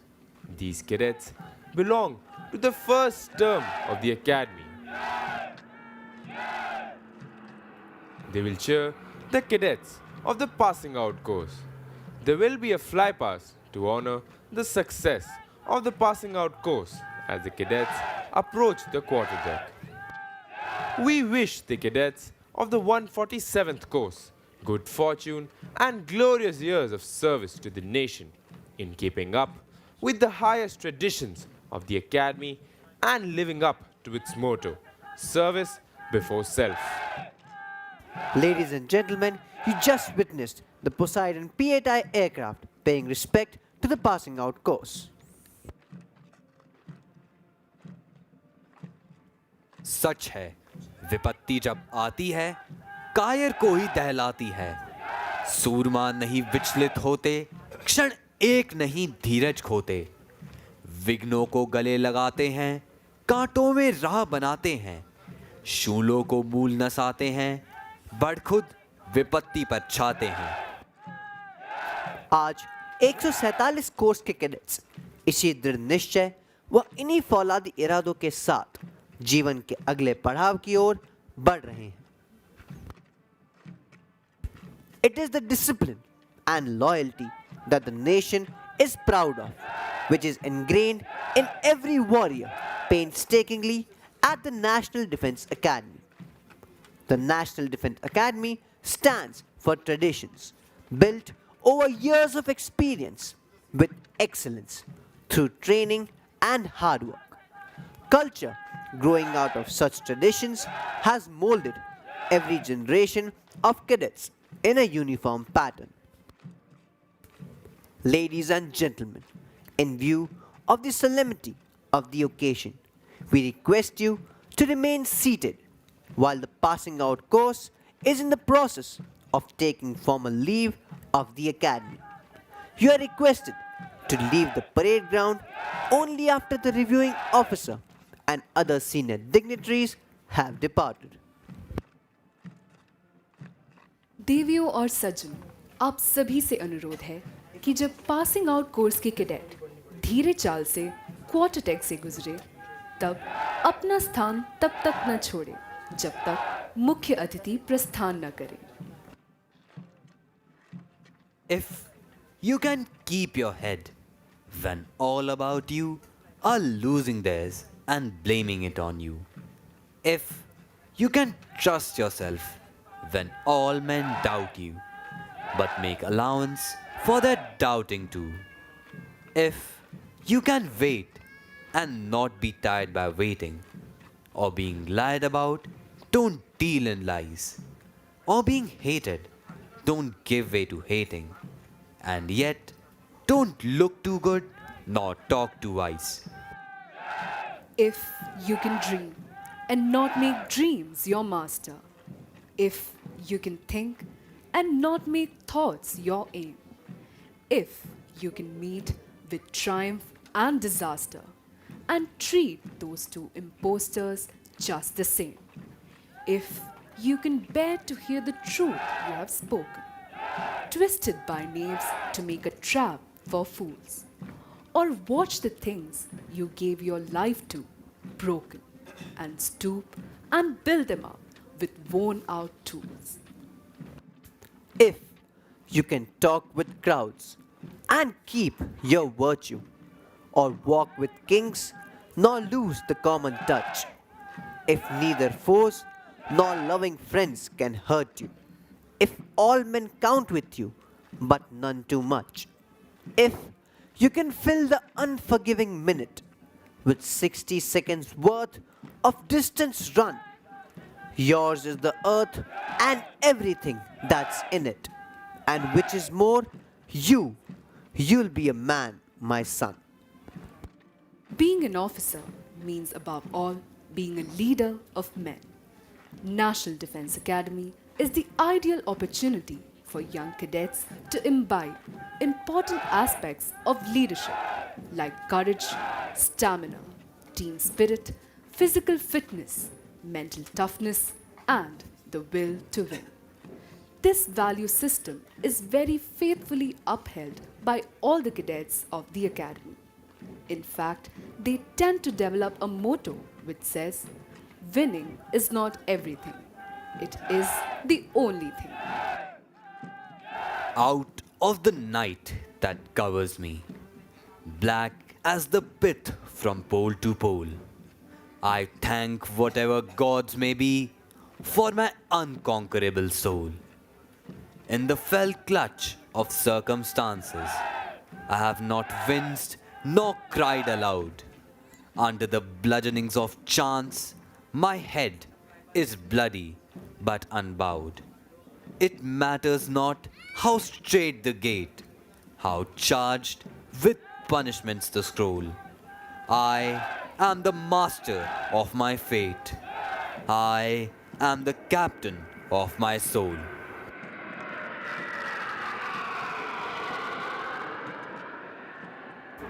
These cadets belong to the first term of the academy. They will cheer the cadets of the passing out course. There will be a flypast to honor the success of the passing out course as the cadets approach the quarterdeck. We wish the cadets of the 147th course good fortune, and glorious years of service to the nation in keeping up with the highest traditions of the Academy and living up to its motto, service before self. Ladies and gentlemen, you just witnessed the Poseidon P-8I aircraft paying respect to the passing out course. सच है, विपत्ति जब आती है, कायर को ही दहलाती है। सूरमा नहीं विचलित होते, क्षण एक नहीं धीरज खोते। विघ्नों को गले लगाते हैं, कांटों में राह बनाते हैं। शूलों को मूल नसाते हैं, बढ़ खुद विपत्ति पर छाते हैं। आज 147 कोर्स के कैडेट्स इसी दृढ़ निश्चय व इन्हीं फौलादी इरादों के साथ जीवन के अगले पड़ाव की ओर बढ़ रहे हैं। It is the discipline and loyalty that the nation is proud of, which is ingrained in every warrior painstakingly at the National Defense Academy. The National Defense Academy stands for traditions built over years of experience with excellence through training and hard work. Culture growing out of such traditions has molded every generation of cadets in a uniform pattern. Ladies and gentlemen, in view of the solemnity of the occasion, we request you to remain seated while the passing out course is in the process of taking formal leave of the Academy. You are requested to leave the parade ground only after the reviewing officer and other senior dignitaries have departed. देवियों और सज्जनों, आप सभी से अनुरोध है कि जब पासिंग आउट कोर्स के कैडेट धीरे चाल से क्वार्टर डेक से गुजरे, तब अपना स्थान तब तक न छोड़े जब तक मुख्य अतिथि प्रस्थान न करे। If you can keep your head when all about you are losing theirs and blaming it on you. If you can trust yourself when all men doubt you, but make allowance for their doubting too. If you can wait and not be tired by waiting, or being lied about, don't deal in lies, or being hated, don't give way to hating, and yet don't look too good nor talk too wise. If you can dream and not make dreams your master, if you can think and not make thoughts your aim, if you can meet with triumph and disaster and treat those two impostors just the same, if you can bear to hear the truth you have spoken, twisted by knaves to make a trap for fools, or watch the things you gave your life to broken, and stoop and build them up with worn out tools. If you can talk with crowds and keep your virtue, or walk with kings nor lose the common touch, if neither foes nor loving friends can hurt you, if all men count with you but none too much, if you can fill the unforgiving minute with 60 seconds worth of distance run, yours is the earth and everything that's in it, and which is more, you'll be a man, my son. Being an officer means above all being a leader of men. National Defense Academy is the ideal opportunity for young cadets to imbibe important aspects of leadership like courage, stamina, team spirit, physical fitness, mental toughness, and the will to win. This value system is very faithfully upheld by all the cadets of the Academy. In fact, they tend to develop a motto which says, winning is not everything, it is the only thing. Out of the night that covers me, black as the pit from pole to pole, I thank whatever gods may be for my unconquerable soul. in the fell clutch of circumstances. I have not winced nor cried aloud. Under the bludgeonings of chance, my head is bloody but unbowed. It matters not how straight the gate, how charged with punishments the scroll. I am the master of my fate. I am the captain of my soul.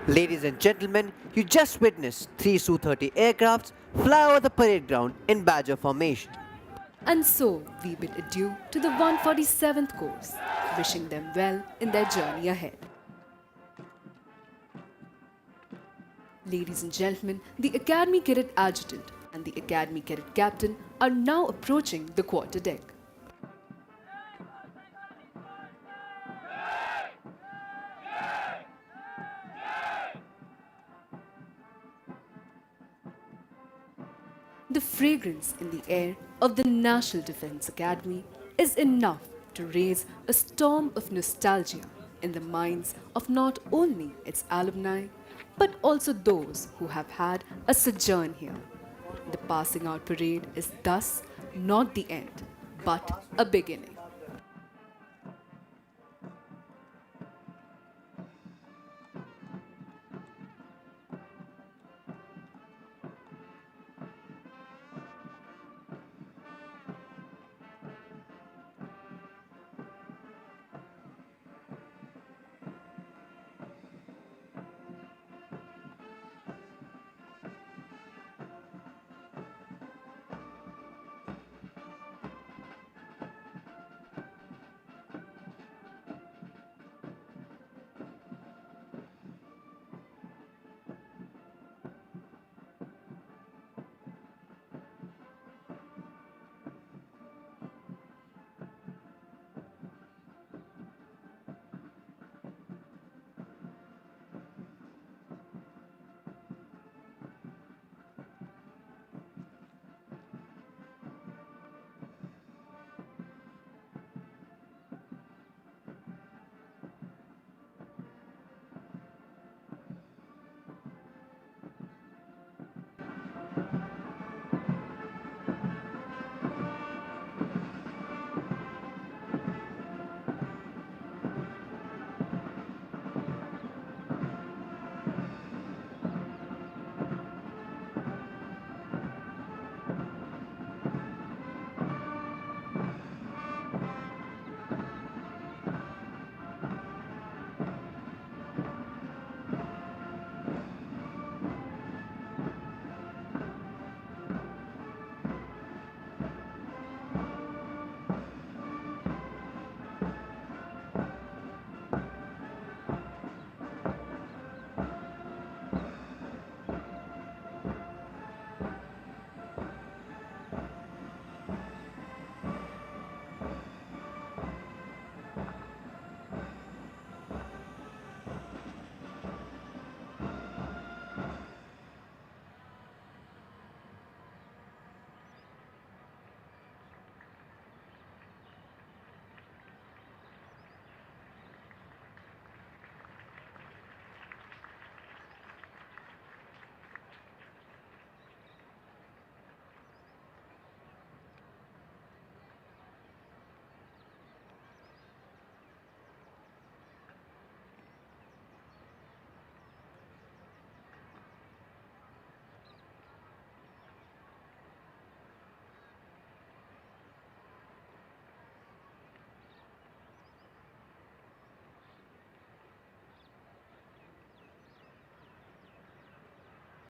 Ladies and gentlemen, you just witnessed 3 Su-30 aircrafts fly over the parade ground in Badger formation. And so we bid adieu to the 147th course, wishing them well in their journey ahead. Ladies and gentlemen, the Academy Cadet Adjutant and the Academy Cadet Captain are now approaching the quarterdeck. The fragrance in the air of the National Defence Academy is enough to raise a storm of nostalgia in the minds of not only its alumni, but also those who have had a sojourn here. The passing out parade is thus not the end, but a beginning.